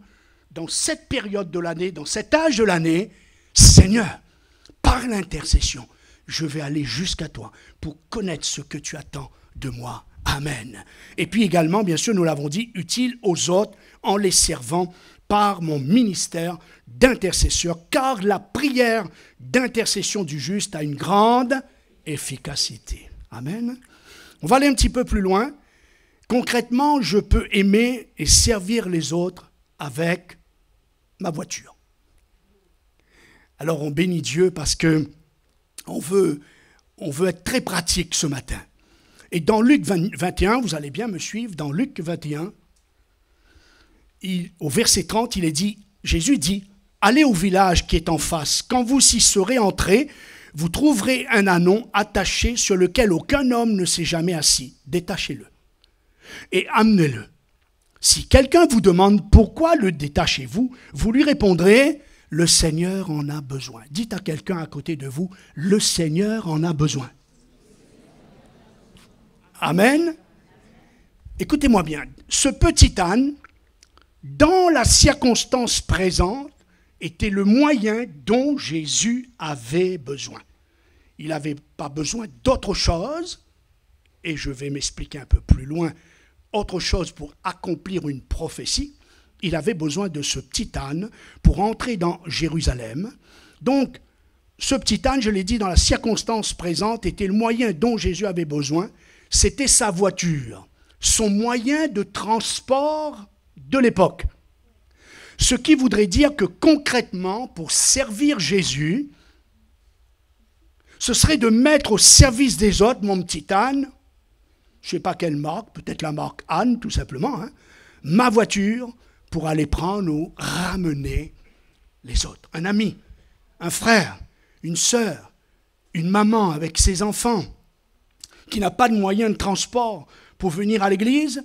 dans cette période de l'année, dans cet âge de l'année, Seigneur, par l'intercession, je vais aller jusqu'à toi pour connaître ce que tu attends de moi. Amen. Et puis également, bien sûr, nous l'avons dit, utile aux autres en les servant par mon ministère d'intercesseur, car la prière d'intercession du juste a une grande efficacité. Amen. On va aller un petit peu plus loin. Concrètement, je peux aimer et servir les autres avec ma voiture. Alors on bénit Dieu parce que on veut être très pratique ce matin. Et dans Luc 21, vous allez bien me suivre, dans Luc 21, au verset 30, il est dit, Jésus dit, « Allez au village qui est en face. Quand vous y serez entrés, vous trouverez un ânon attaché sur lequel aucun homme ne s'est jamais assis. Détachez-le et amenez-le. Si quelqu'un vous demande pourquoi le détachez-vous, vous lui répondrez, « Le Seigneur en a besoin. » Dites à quelqu'un à côté de vous, « Le Seigneur en a besoin. » Amen. Écoutez-moi bien, ce petit âne, dans la circonstance présente, était le moyen dont Jésus avait besoin. Il n'avait pas besoin d'autre chose, et je vais m'expliquer un peu plus loin, autre chose pour accomplir une prophétie. Il avait besoin de ce petit âne pour entrer dans Jérusalem. Donc, ce petit âne, je l'ai dit, dans la circonstance présente, était le moyen dont Jésus avait besoin. C'était sa voiture, son moyen de transport de l'époque. Ce qui voudrait dire que concrètement, pour servir Jésus, ce serait de mettre au service des autres mon petit âne, je ne sais pas quelle marque, peut-être la marque Anne tout simplement, ma voiture pour aller prendre ou ramener les autres. Un ami, un frère, une sœur, une maman avec ses enfants qui n'a pas de moyen de transport pour venir à l'église,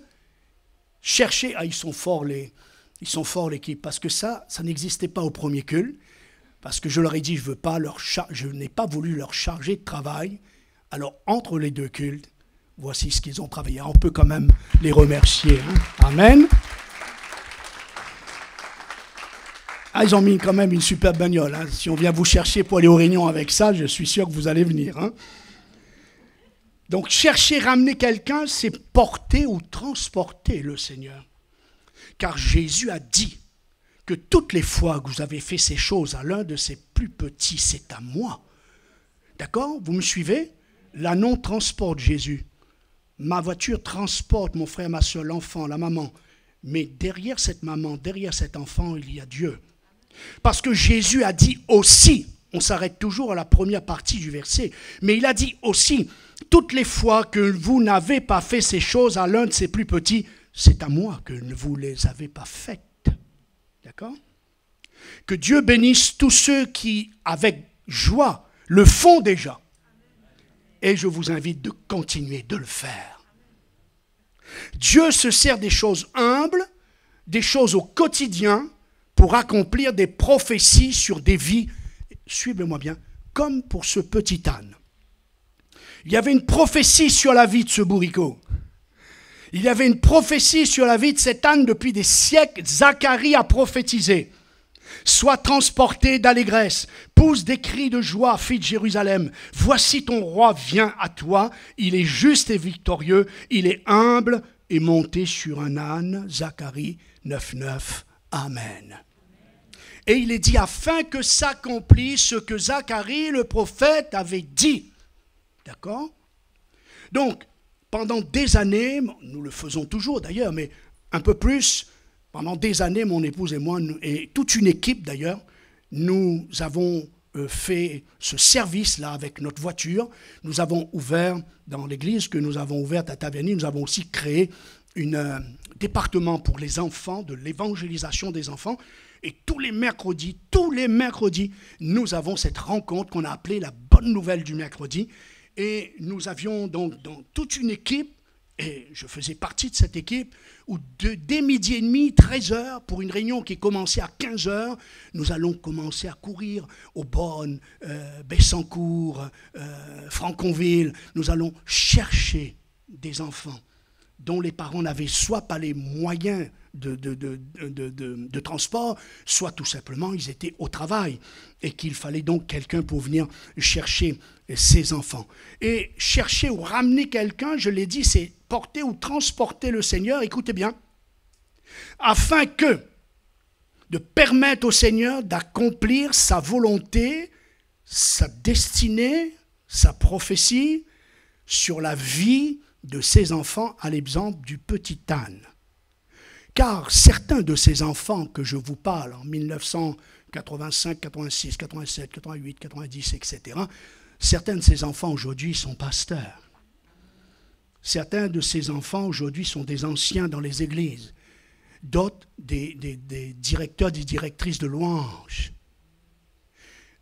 chercher, ils sont forts l'équipe, parce que ça n'existait pas au premier culte, parce que je leur ai dit, je n'ai pas voulu leur charger de travail. Alors, entre les deux cultes, voici ce qu'ils ont travaillé. On peut quand même les remercier. Amen. Ils ont mis quand même une superbe bagnole. Si on vient vous chercher pour aller aux réunions avec ça, je suis sûr que vous allez venir. Donc, chercher, ramener quelqu'un, c'est porter ou transporter le Seigneur. Car Jésus a dit que toutes les fois que vous avez fait ces choses à l'un de ses plus petits, c'est à moi. D'accord? Vous me suivez? L'ânon transporte Jésus. Ma voiture transporte mon frère, ma soeur, l'enfant, la maman. Mais derrière cette maman, derrière cet enfant, il y a Dieu. Parce que Jésus a dit aussi, on s'arrête toujours à la première partie du verset, mais il a dit aussi, toutes les fois que vous n'avez pas fait ces choses à l'un de ses plus petits, c'est à moi que vous ne les avez pas faites. D'accord? Que Dieu bénisse tous ceux qui, avec joie, le font déjà. Et je vous invite de continuer de le faire. Dieu se sert des choses humbles, des choses au quotidien, pour accomplir des prophéties sur des vies, suivez-moi bien, comme pour ce petit âne. Il y avait une prophétie sur la vie de ce bourricot. Il y avait une prophétie sur la vie de cet âne depuis des siècles. Zacharie a prophétisé. Sois transporté d'allégresse, pousse des cris de joie, fille de Jérusalem. Voici ton roi vient à toi, il est juste et victorieux, il est humble et monté sur un âne. Zacharie 9:9. Amen. Et il est dit afin que s'accomplisse ce que Zacharie le prophète avait dit. D'accord? Donc, pendant des années, nous le faisons toujours d'ailleurs, mais un peu plus, pendant des années, mon épouse et moi, et toute une équipe d'ailleurs, nous avons fait ce service-là avec notre voiture. Nous avons ouvert, dans l'église que nous avons ouverte à Taverny, nous avons aussi créé un département pour les enfants, de l'évangélisation des enfants. Et tous les mercredis, nous avons cette rencontre qu'on a appelée la bonne nouvelle du mercredi. Et nous avions donc toute une équipe, et je faisais partie de cette équipe, où dès midi et demi, 13h, pour une réunion qui commençait à 15h, nous allons commencer à courir aux bornes, Bessancourt, Franconville. Nous allons chercher des enfants dont les parents n'avaient soit pas les moyens de transport, soit tout simplement ils étaient au travail et qu'il fallait donc quelqu'un pour venir chercher ces enfants. Et chercher ou ramener quelqu'un, je l'ai dit, c'est porter ou transporter le Seigneur, écoutez bien, afin de permettre au Seigneur d'accomplir sa volonté, sa destinée, sa prophétie sur la vie de ses enfants, à l'exemple du petit âne. Car certains de ces enfants que je vous parle en 1985, 86, 87, 88, 90, etc., certains de ces enfants aujourd'hui sont pasteurs. Certains de ces enfants aujourd'hui sont des anciens dans les églises. D'autres, des directeurs, des directrices de louanges.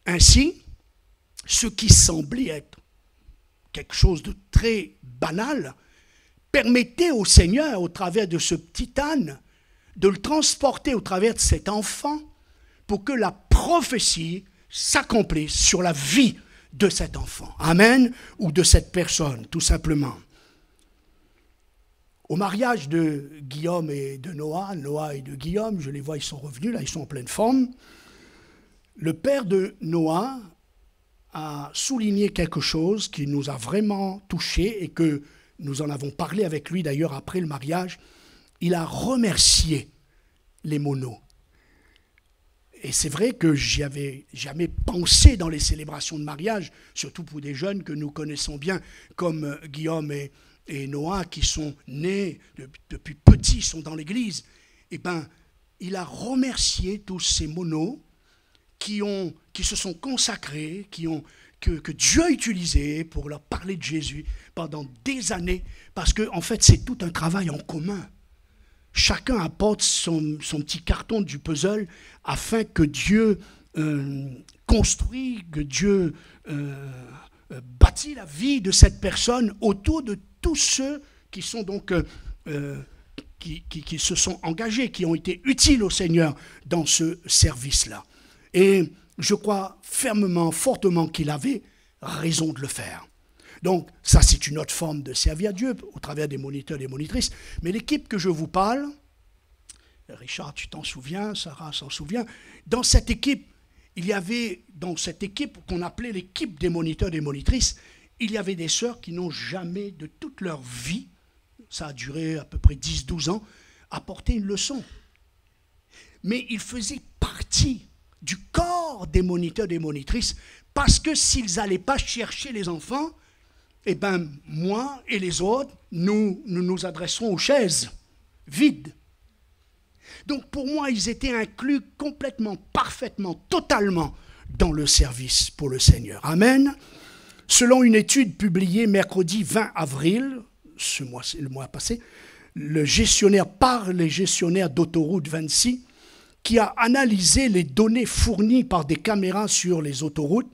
Ainsi, ce qui semblait être quelque chose de très banal, permettait au Seigneur, au travers de ce petit âne, de le transporter au travers de cet enfant pour que la prophétie s'accomplisse sur la vie de cet enfant. Amen. Ou de cette personne, tout simplement. Au mariage de Guillaume et de Noah et de Guillaume, je les vois, ils sont revenus, là, ils sont en pleine forme. Le père de Noah a souligné quelque chose qui nous a vraiment touchés et que nous en avons parlé avec lui d'ailleurs après le mariage. Il a remercié les monos. Et c'est vrai que j'y avais jamais pensé dans les célébrations de mariage, surtout pour des jeunes que nous connaissons bien, comme Guillaume et Noah, qui sont nés depuis petits, sont dans l'église. Eh bien, il a remercié tous ces monos qui se sont consacrés, que Dieu a utilisé pour leur parler de Jésus pendant des années, parce que en fait, c'est tout un travail en commun. Chacun apporte son petit carton du puzzle afin que Dieu construit, que Dieu bâtit la vie de cette personne autour de tous ceux qui sont donc qui se sont engagés, qui ont été utiles au Seigneur dans ce service-là. Et je crois fermement, fortement qu'il avait raison de le faire. Donc, ça, c'est une autre forme de servir Dieu au travers des moniteurs et des monitrices. Mais l'équipe que je vous parle, Richard, tu t'en souviens, Sarah s'en souvient, dans cette équipe, il y avait, dans cette équipe qu'on appelait l'équipe des moniteurs et des monitrices, il y avait des sœurs qui n'ont jamais, de toute leur vie, ça a duré à peu près 10-12 ans, apporté une leçon. Mais ils faisaient partie du corps des moniteurs et des monitrices, parce que s'ils n'allaient pas chercher les enfants, eh bien, moi et les autres, nous adresserons aux chaises vides. Donc, pour moi, ils étaient inclus complètement, parfaitement, totalement dans le service pour le Seigneur. Amen. Selon une étude publiée mercredi 20 avril, le mois passé, par les gestionnaires d'autoroute 26, qui a analysé les données fournies par des caméras sur les autoroutes,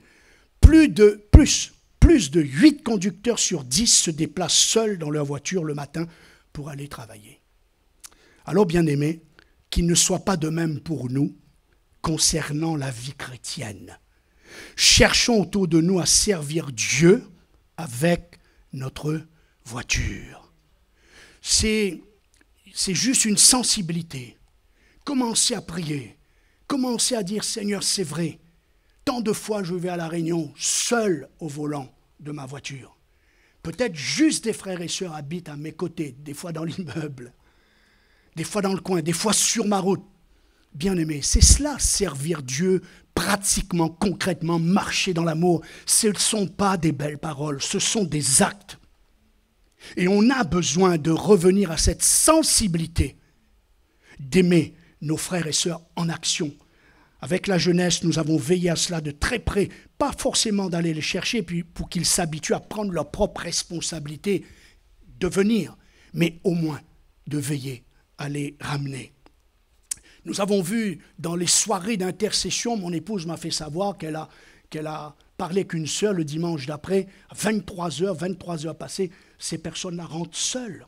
plus de 8 conducteurs sur 10 se déplacent seuls dans leur voiture le matin pour aller travailler. Alors, bien-aimés, qu'il ne soit pas de même pour nous concernant la vie chrétienne. Cherchons autour de nous à servir Dieu avec notre voiture. C'est juste une sensibilité. Commencez à prier. Commencez à dire, Seigneur, c'est vrai. Tant de fois, je vais à la réunion seul au volant de ma voiture. Peut-être juste des frères et sœurs habitent à mes côtés, des fois dans l'immeuble, des fois dans le coin, des fois sur ma route. Bien-aimés, c'est cela, servir Dieu pratiquement, concrètement, marcher dans l'amour. Ce ne sont pas des belles paroles, ce sont des actes. Et on a besoin de revenir à cette sensibilité d'aimer nos frères et sœurs en action. Avec la jeunesse, nous avons veillé à cela de très près, pas forcément d'aller les chercher puis pour qu'ils s'habituent à prendre leur propre responsabilité de venir, mais au moins de veiller à les ramener. Nous avons vu dans les soirées d'intercession, mon épouse m'a fait savoir qu'elle a parlé qu'une sœur le dimanche d'après, à 23 heures passées, ces personnes-là rentrent seules.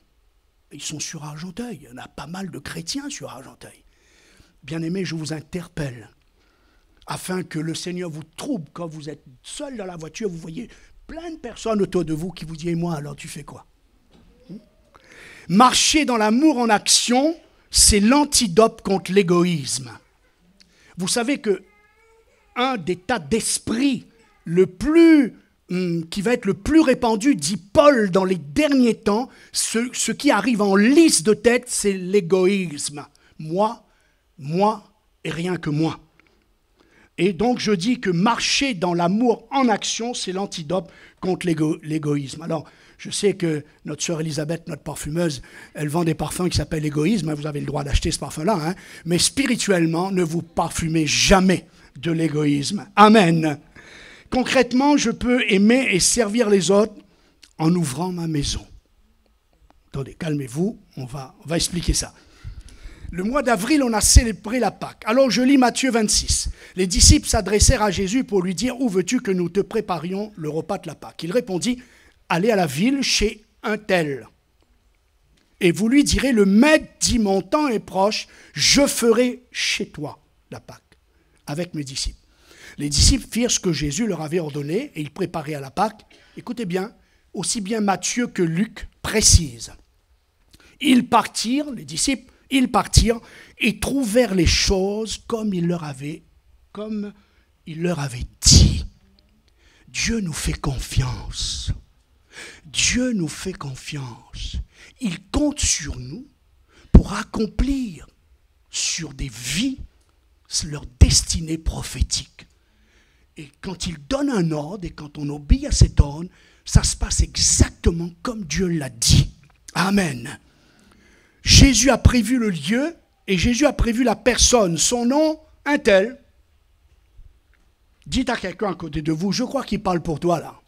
Ils sont sur Argenteuil. Il y en a pas mal de chrétiens sur Argenteuil. Bien-aimés, je vous interpelle, afin que le Seigneur vous trouble quand vous êtes seul dans la voiture, vous voyez plein de personnes autour de vous qui vous disent « Et moi, alors tu fais quoi ?» Marcher dans l'amour en action, c'est l'antidote contre l'égoïsme. Vous savez que un des tas d'esprit qui va être le plus répandu, dit Paul, dans les derniers temps, ce qui arrive en lice de tête, c'est l'égoïsme. Moi et rien que moi. Et donc je dis que marcher dans l'amour en action, c'est l'antidote contre l'égoïsme. Alors, je sais que notre sœur Elisabeth, notre parfumeuse, elle vend des parfums qui s'appellent l'égoïsme. Vous avez le droit d'acheter ce parfum-là. Hein, mais spirituellement, ne vous parfumez jamais de l'égoïsme. Amen. Concrètement, je peux aimer et servir les autres en ouvrant ma maison. Attendez, calmez-vous, on va expliquer ça. Le mois d'avril, on a célébré la Pâque. Alors je lis Matthieu 26. Les disciples s'adressèrent à Jésus pour lui dire « Où veux-tu que nous te préparions le repas de la Pâque ?» Il répondit « Allez à la ville chez un tel. Et vous lui direz « Le maître dit mon temps est proche, je ferai chez toi la Pâque avec mes disciples. » Les disciples firent ce que Jésus leur avait ordonné et ils préparaient à la Pâque. Écoutez bien, aussi bien Matthieu que Luc précisent. Ils partirent, les disciples, ils partirent et trouvèrent les choses comme il leur avait dit. Dieu nous fait confiance. Dieu nous fait confiance. Il compte sur nous pour accomplir sur des vies leur destinée prophétique. Et quand il donne un ordre et quand on obéit à cet ordre, ça se passe exactement comme Dieu l'a dit. Amen. Jésus a prévu le lieu et Jésus a prévu la personne. Son nom, un tel. Dites à quelqu'un à côté de vous, je crois qu'il parle pour toi là.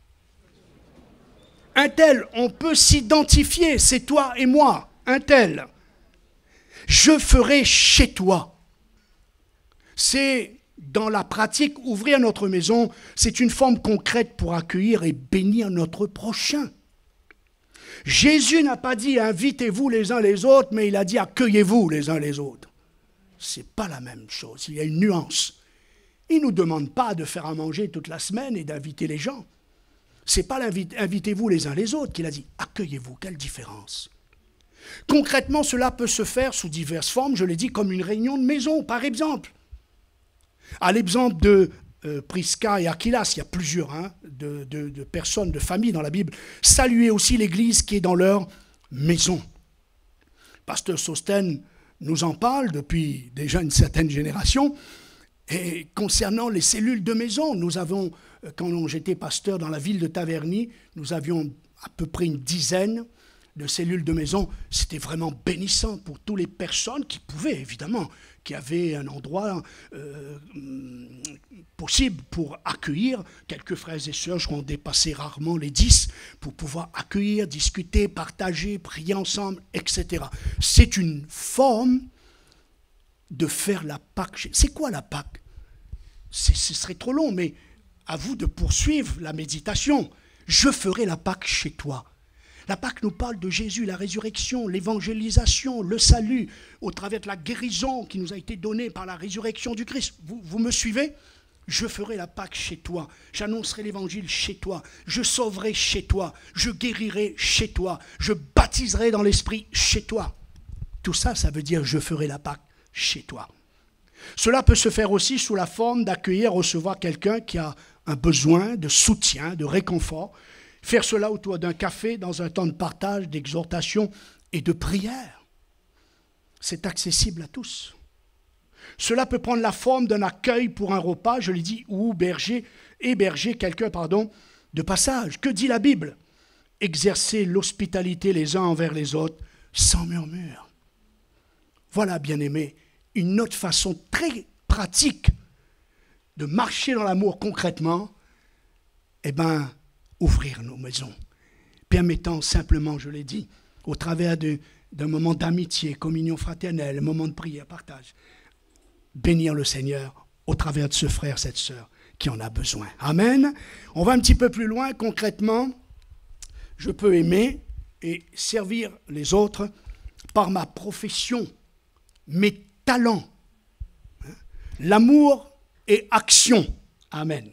Un tel, on peut s'identifier, c'est toi et moi. Un tel. Je ferai chez toi. C'est dans la pratique, ouvrir notre maison, c'est une forme concrète pour accueillir et bénir notre prochain. Jésus n'a pas dit « invitez-vous les uns les autres », mais il a dit « accueillez-vous les uns les autres ». Ce n'est pas la même chose, il y a une nuance. Il ne nous demande pas de faire à manger toute la semaine et d'inviter les gens. Ce n'est pas invitez-vous les uns les autres qu'il a dit « accueillez-vous », quelle différence. Concrètement, cela peut se faire sous diverses formes, je l'ai dit, comme une réunion de maison, par exemple. À l'exemple de Prisca et Aquilas, il y a plusieurs de personnes, de familles dans la Bible. Saluez aussi l'Église qui est dans leur maison. Pasteur Sosten nous en parle depuis déjà une certaine génération. Et concernant les cellules de maison, nous avons, quand j'étais pasteur dans la ville de Taverny, nous avions à peu près une dizaine de cellules de maison. C'était vraiment bénissant pour toutes les personnes qui pouvaient, évidemment, qui avaient un endroit possible pour accueillir quelques frères et sœurs. Je crois qu'on dépassait rarement les 10 pour pouvoir accueillir, discuter, partager, prier ensemble, etc. C'est une forme de faire la Pâque. C'est quoi la Pâque? Ce serait trop long, mais à vous de poursuivre la méditation. Je ferai la Pâque chez toi. La Pâque nous parle de Jésus, la résurrection, l'évangélisation, le salut, au travers de la guérison qui nous a été donnée par la résurrection du Christ. Vous me suivez? Je ferai la Pâque chez toi, j'annoncerai l'évangile chez toi, je sauverai chez toi, je guérirai chez toi, je baptiserai dans l'esprit chez toi. Tout ça, ça veut dire je ferai la Pâque chez toi. Cela peut se faire aussi sous la forme d'accueillir, recevoir quelqu'un qui a un besoin de soutien, de réconfort. Faire cela autour d'un café, dans un temps de partage, d'exhortation et de prière. C'est accessible à tous. Cela peut prendre la forme d'un accueil pour un repas, je l'ai dit, ou héberger quelqu'un, de passage. Que dit la Bible? Exercer l'hospitalité les uns envers les autres, sans murmure. Voilà, bien-aimés, une autre façon très pratique de marcher dans l'amour concrètement, ouvrir nos maisons, permettant simplement, je l'ai dit, au travers d'un moment d'amitié, communion fraternelle, moment de prière, partage, bénir le Seigneur au travers de ce frère, cette sœur qui en a besoin. Amen. On va un petit peu plus loin. Concrètement, je peux aimer et servir les autres par ma profession, mes talents. L'amour et action. Amen.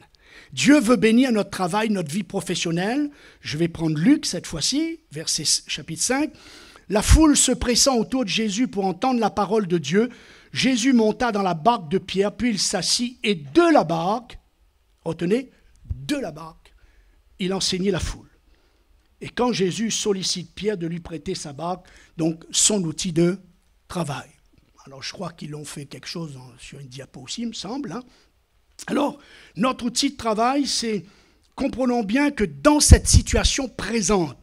Dieu veut bénir notre travail, notre vie professionnelle. Je vais prendre Luc cette fois-ci, verset chapitre 5. La foule se pressant autour de Jésus pour entendre la parole de Dieu, Jésus monta dans la barque de Pierre, puis il s'assit et de la barque, retenez, de la barque, il enseignait la foule. Et quand Jésus sollicite Pierre de lui prêter sa barque, donc son outil de travail. Alors je crois qu'ils l'ont fait quelque chose sur une diapo aussi, il me semble. Alors, notre outil de travail, c'est, comprenons bien que dans cette situation présente,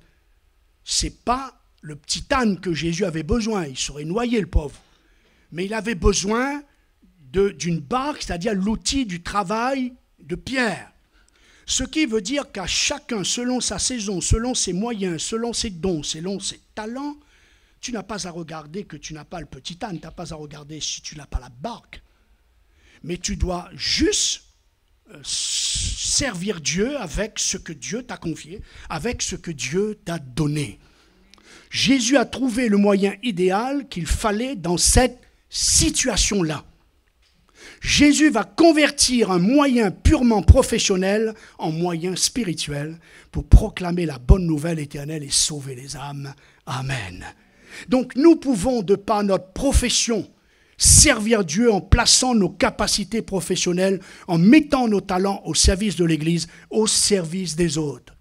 ce n'est pas le petit âne que Jésus avait besoin, il serait noyé le pauvre. Mais il avait besoin d'une barque, c'est-à-dire l'outil du travail de Pierre. Ce qui veut dire qu'à chacun, selon sa saison, selon ses moyens, selon ses dons, selon ses talents, tu n'as pas à regarder que tu n'as pas le petit âne, tu n'as pas à regarder si tu n'as pas la barque. Mais tu dois juste servir Dieu avec ce que Dieu t'a confié, avec ce que Dieu t'a donné. Jésus a trouvé le moyen idéal qu'il fallait dans cette situation-là. Jésus va convertir un moyen purement professionnel en moyen spirituel pour proclamer la bonne nouvelle éternelle et sauver les âmes. Amen. Donc nous pouvons, de par notre profession, servir Dieu en plaçant nos capacités professionnelles, en mettant nos talents au service de l'Église, au service des autres.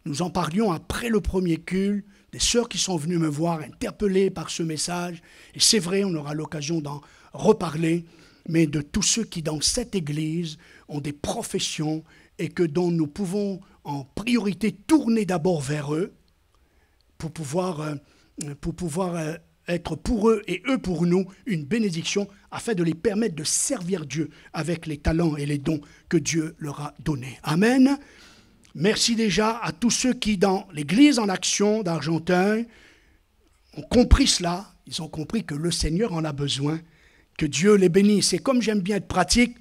Nous en parlions après le premier culte, des sœurs qui sont venues me voir, interpellées par ce message. Et c'est vrai, on aura l'occasion d'en reparler, mais de tous ceux qui, dans cette Église, ont des professions et que dont nous pouvons en priorité tourner d'abord vers eux pour pouvoir être pour eux et eux pour nous une bénédiction afin de les permettre de servir Dieu avec les talents et les dons que Dieu leur a donnés. Amen. Merci déjà à tous ceux qui, dans l'Église en action d'Argenteuil, ont compris cela. Ils ont compris que le Seigneur en a besoin, que Dieu les bénisse. Et comme j'aime bien être pratique,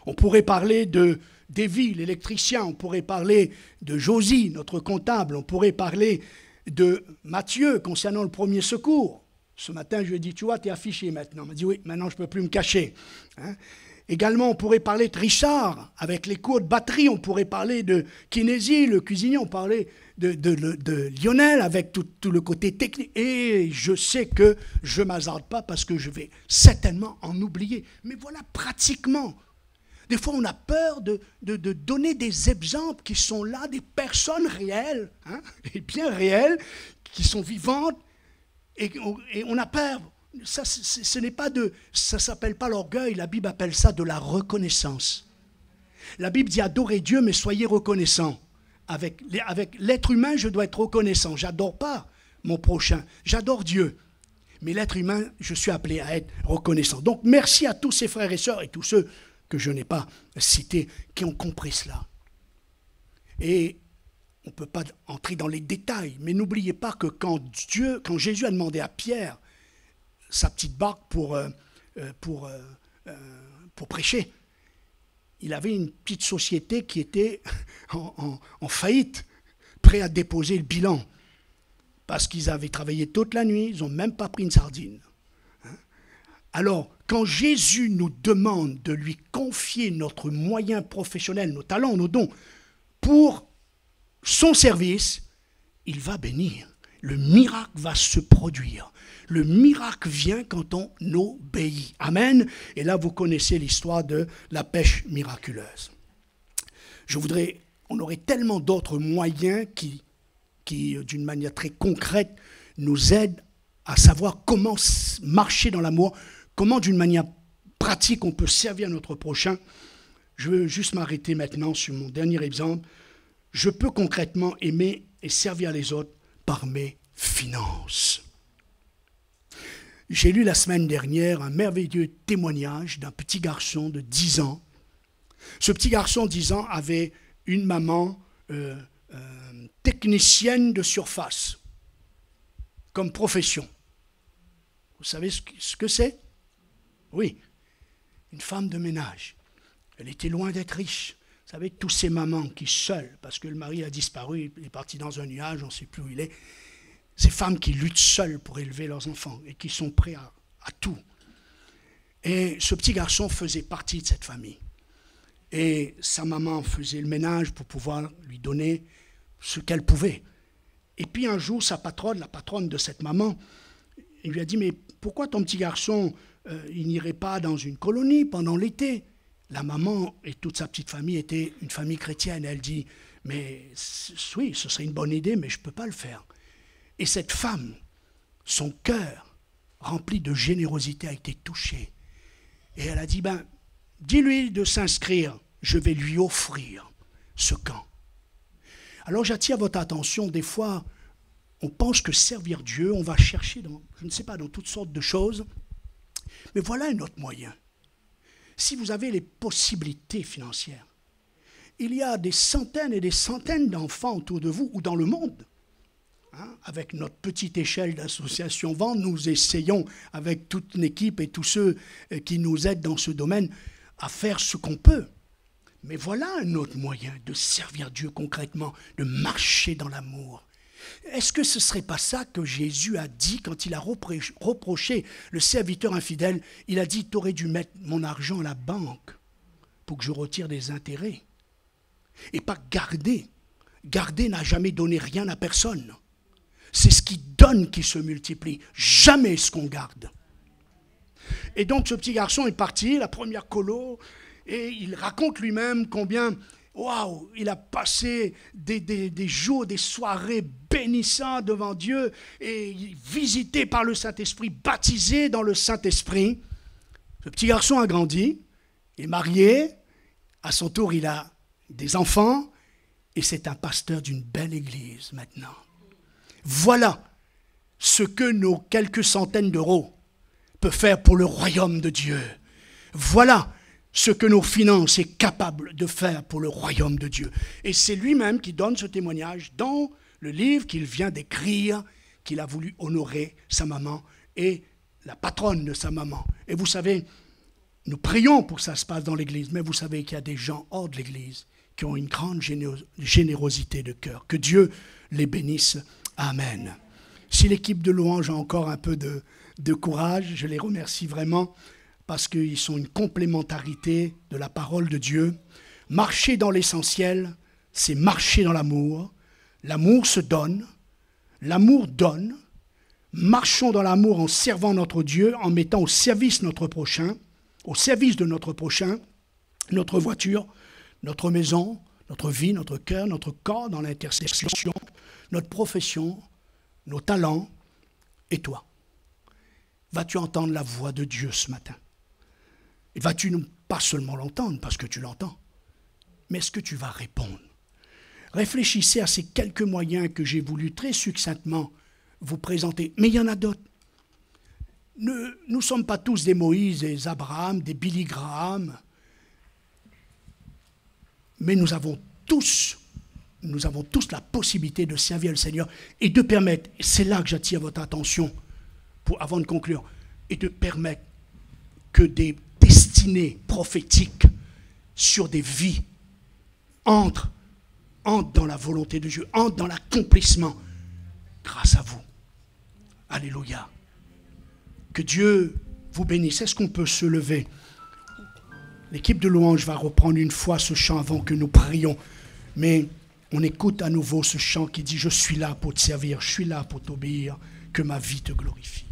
on pourrait parler de Davy, l'électricien, on pourrait parler de Josie, notre comptable, on pourrait parler de Mathieu concernant le premier secours. Ce matin, je lui ai dit, tu vois, tu es affiché maintenant. Il m'a dit, oui, maintenant je ne peux plus me cacher. Également, on pourrait parler de Richard, avec les cours de batterie, on pourrait parler de Kinésie, le cuisinier, on parlait de Lionel, avec tout le côté technique. Et je sais que je ne m'hasarde pas parce que je vais certainement en oublier. Mais voilà, pratiquement. Des fois, on a peur de donner des exemples qui sont là, des personnes réelles, et bien réelles, qui sont vivantes, et on a peur. Ça, ça s'appelle pas l'orgueil, la Bible appelle ça de la reconnaissance. La Bible dit adorez Dieu, mais soyez reconnaissants. Avec l'être humain, je dois être reconnaissant. J'adore pas mon prochain, j'adore Dieu. Mais l'être humain, je suis appelé à être reconnaissant. Donc merci à tous ces frères et sœurs et tous ceux que je n'ai pas cités qui ont compris cela. Et on ne peut pas entrer dans les détails, mais n'oubliez pas que quand Jésus a demandé à Pierre sa petite barque pour prêcher, il avait une petite société qui était en faillite, prêt à déposer le bilan, parce qu'ils avaient travaillé toute la nuit, ils n'ont même pas pris une sardine. Alors, quand Jésus nous demande de lui confier notre moyen professionnel, nos talents, nos dons, pour son service, il va bénir. Le miracle va se produire. Le miracle vient quand on obéit. Amen. Et là, vous connaissez l'histoire de la pêche miraculeuse. On aurait tellement d'autres moyens qui, d'une manière très concrète, nous aident à savoir comment marcher dans l'amour, comment d'une manière pratique on peut servir notre prochain. Je veux juste m'arrêter maintenant sur mon dernier exemple. Je peux concrètement aimer et servir les autres par mes finances. J'ai lu la semaine dernière un merveilleux témoignage d'un petit garçon de 10 ans. Ce petit garçon de 10 ans avait une maman technicienne de surface comme profession. Vous savez ce que c'est ? Oui. une femme de ménage. Elle était loin d'être riche. Vous savez, tous ces mamans qui seules, parce que le mari a disparu, il est parti dans un nuage, on ne sait plus où il est, ces femmes qui luttent seules pour élever leurs enfants et qui sont prêts à tout. Et ce petit garçon faisait partie de cette famille. Et sa maman faisait le ménage pour pouvoir lui donner ce qu'elle pouvait. Et puis un jour, sa patronne, la patronne de cette maman, il lui a dit « Mais pourquoi ton petit garçon, il n'irait pas dans une colonie pendant l'été ?» La maman et toute sa petite famille étaient une famille chrétienne. Elle dit « Mais oui, ce serait une bonne idée, mais je ne peux pas le faire. » Et cette femme, son cœur rempli de générosité a été touché. Et elle a dit, dis-lui de s'inscrire, je vais lui offrir ce camp. Alors j'attire votre attention, des fois, on pense que servir Dieu, on va chercher dans, je ne sais pas, dans toutes sortes de choses, mais voilà un autre moyen. Si vous avez les possibilités financières, il y a des centaines et des centaines d'enfants autour de vous ou dans le monde. Avec notre petite échelle d'association Vent, nous essayons, avec toute l'équipe et tous ceux qui nous aident dans ce domaine, à faire ce qu'on peut. Mais voilà un autre moyen de servir Dieu concrètement, de marcher dans l'amour. Est-ce que ce ne serait pas ça que Jésus a dit quand il a reproché le serviteur infidèle? Il a dit, tu aurais dû mettre mon argent à la banque pour que je retire des intérêts. Et pas garder. Garder n'a jamais donné rien à personne. C'est ce qui donne qui se multiplie, jamais ce qu'on garde. Et donc ce petit garçon est parti, la première colo, et il raconte lui-même combien, waouh, il a passé des jours, des soirées bénissantes devant Dieu, et visité par le Saint-Esprit, baptisé dans le Saint-Esprit. Ce petit garçon a grandi, est marié, à son tour il a des enfants, et c'est un pasteur d'une belle église maintenant. Voilà ce que nos quelques centaines d'euros peuvent faire pour le royaume de Dieu. Voilà ce que nos finances sont capables de faire pour le royaume de Dieu. Et c'est lui-même qui donne ce témoignage dans le livre qu'il vient d'écrire, qu'il a voulu honorer sa maman et la patronne de sa maman. Et vous savez, nous prions pour que ça se passe dans l'église, mais vous savez qu'il y a des gens hors de l'église qui ont une grande générosité de cœur. Que Dieu les bénisse. Amen. Si l'équipe de louange a encore un peu de courage, je les remercie vraiment parce qu'ils sont une complémentarité de la parole de Dieu. Marcher dans l'essentiel, c'est marcher dans l'amour. L'amour se donne, l'amour donne. Marchons dans l'amour en servant notre Dieu, en mettant au service notre prochain, au service de notre prochain, notre voiture, notre maison, notre vie, notre cœur, notre corps dans l'intercession, notre profession, nos talents, et toi. Vas-tu entendre la voix de Dieu ce matin? Et vas-tu pas seulement l'entendre parce que tu l'entends, mais est-ce que tu vas répondre? Réfléchissez à ces quelques moyens que j'ai voulu très succinctement vous présenter, mais il y en a d'autres. Nous ne sommes pas tous des Moïse, des Abraham, des Billy Graham, mais nous avons tous la possibilité de servir le Seigneur et de permettre, et c'est là que j'attire votre attention avant de conclure, et de permettre que des destinées prophétiques sur des vies entrent dans la volonté de Dieu, entrent dans l'accomplissement grâce à vous. Alléluia. Que Dieu vous bénisse. Est-ce qu'on peut se lever? L'équipe de louange va reprendre une fois ce chant avant que nous prions. Mais on écoute à nouveau ce chant qui dit « Je suis là pour te servir, je suis là pour t'obéir, que ma vie te glorifie. »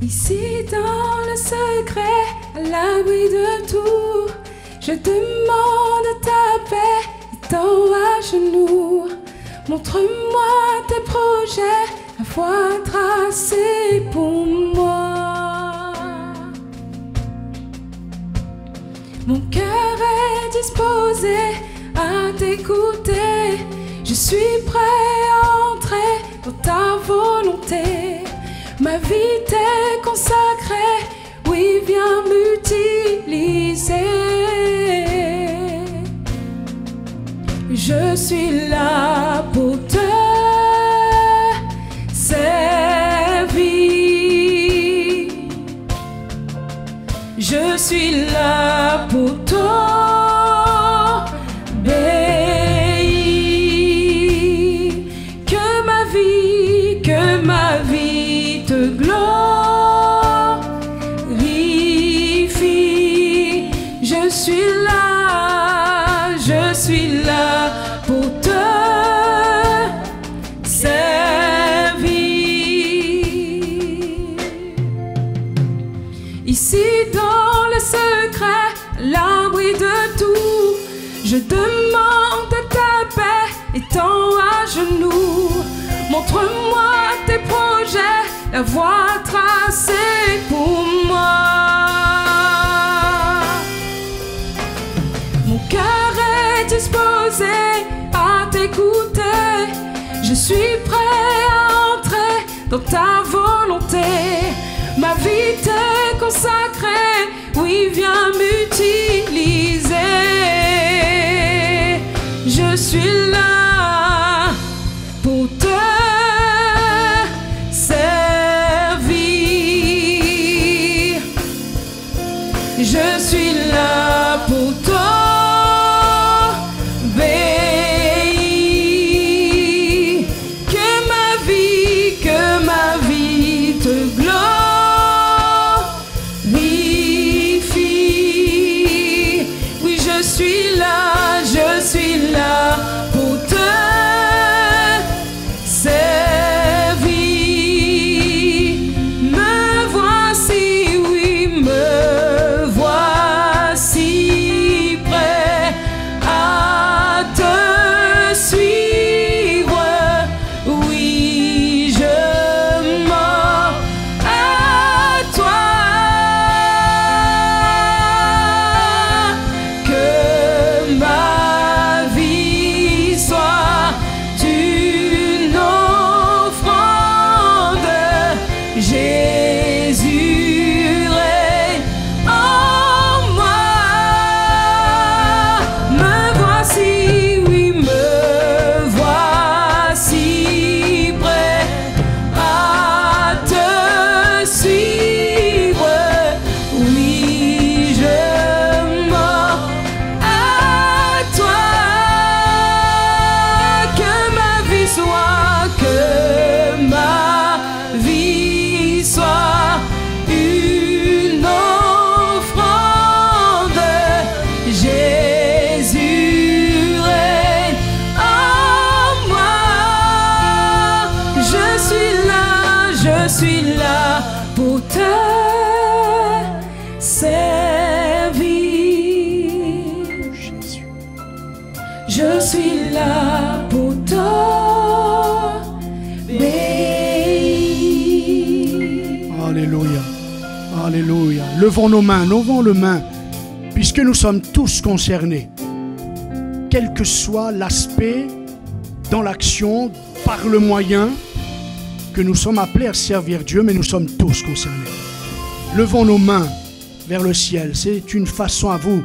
Ici dans le secret, à l'abri de tout, je demande ta paix, étant à genoux. Montre-moi tes projets, la voie tracée pour moi. disposé à t'écouter. Je suis prêt à entrer dans ta volonté. Ma vie t'est consacrée, oui, viens m'utiliser. Je suis là pour te servir. Je suis là pour t'obéir. Que ma vie te glorifie. Je suis là pour te servir. Ici dans le secret, l'abri de tout, je demande ta paix, étant à genoux. Montre-moi tes projets, la voie tracée pour moi. Mon cœur est disposé à t'écouter. Je suis prêt à entrer dans ta volonté. Ma vie t'est consacrée, oui, viens m'utiliser. Je suis là pour te servir. Je suis là pour t'obéir. Que ma vie te glorifie. Oui, je suis là pour te servir. Me voici, oui, me voici prêt à te suivre. Oui, je m'offre à toi. Que ma vie soit une offrande. Jésus règne en moi. Me voici, oui, me voici prêt à te suivre. Oui, je m'offre à toi. Que ma vie soit une offrande. Jésus règne en moi. Je suis là pour te servir. Jésus. Je suis là pour t'obéir. Alléluia. Alléluia. Levons nos mains, puisque nous sommes tous concernés. Quel que soit l'aspect, dans l'action, par le moyen, que nous sommes appelés à servir Dieu, mais nous sommes tous concernés. Levons nos mains vers le ciel. C'est une façon à vous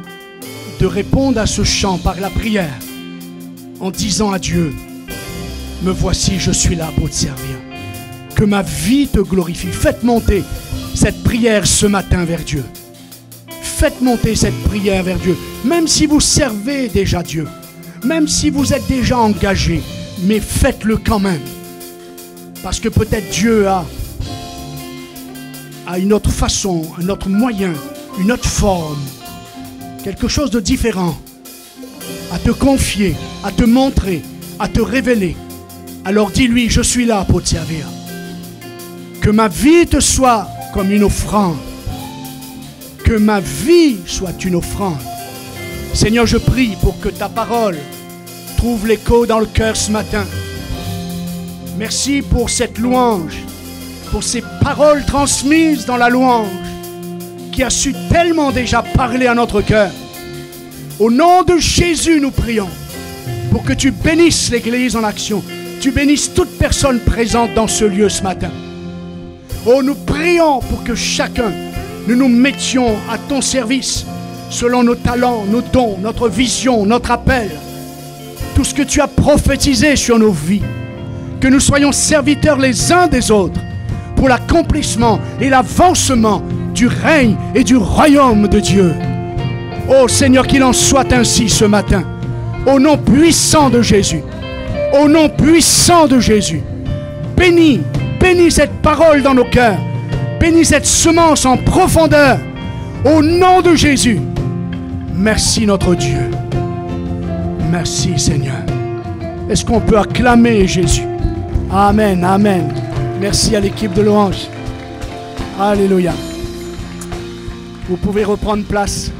de répondre à ce chant par la prière, en disant à Dieu, me voici, je suis là pour te servir. Que ma vie te glorifie. Faites monter cette prière ce matin vers Dieu. Faites monter cette prière vers Dieu. Même si vous servez déjà Dieu, même si vous êtes déjà engagé, mais faites-le quand même. Parce que peut-être Dieu a une autre façon, un autre moyen, une autre forme, quelque chose de différent à te confier, à te montrer, à te révéler. Alors dis-lui, je suis là pour te servir. Que ma vie te soit comme une offrande. Que ma vie soit une offrande. Seigneur, je prie pour que ta parole trouve l'écho dans le cœur ce matin. Merci pour cette louange, pour ces paroles transmises dans la louange, qui a su tellement déjà parler à notre cœur. Au nom de Jésus, nous prions pour que tu bénisses l'Église en action. Tu bénisses toute personne présente dans ce lieu ce matin. Oh, nous prions pour que chacun, nous nous mettions à ton service selon nos talents, nos dons, notre vision, notre appel. Tout ce que tu as prophétisé sur nos vies. Que nous soyons serviteurs les uns des autres pour l'accomplissement et l'avancement du règne et du royaume de Dieu. Oh Seigneur, qu'il en soit ainsi ce matin. Au nom puissant de Jésus. Au nom puissant de Jésus. Bénis cette parole dans nos cœurs. Bénis cette semence en profondeur. Au nom de Jésus. Merci notre Dieu. Merci Seigneur. Est-ce qu'on peut acclamer Jésus? Amen, amen. Merci à l'équipe de louange. Alléluia. Vous pouvez reprendre place.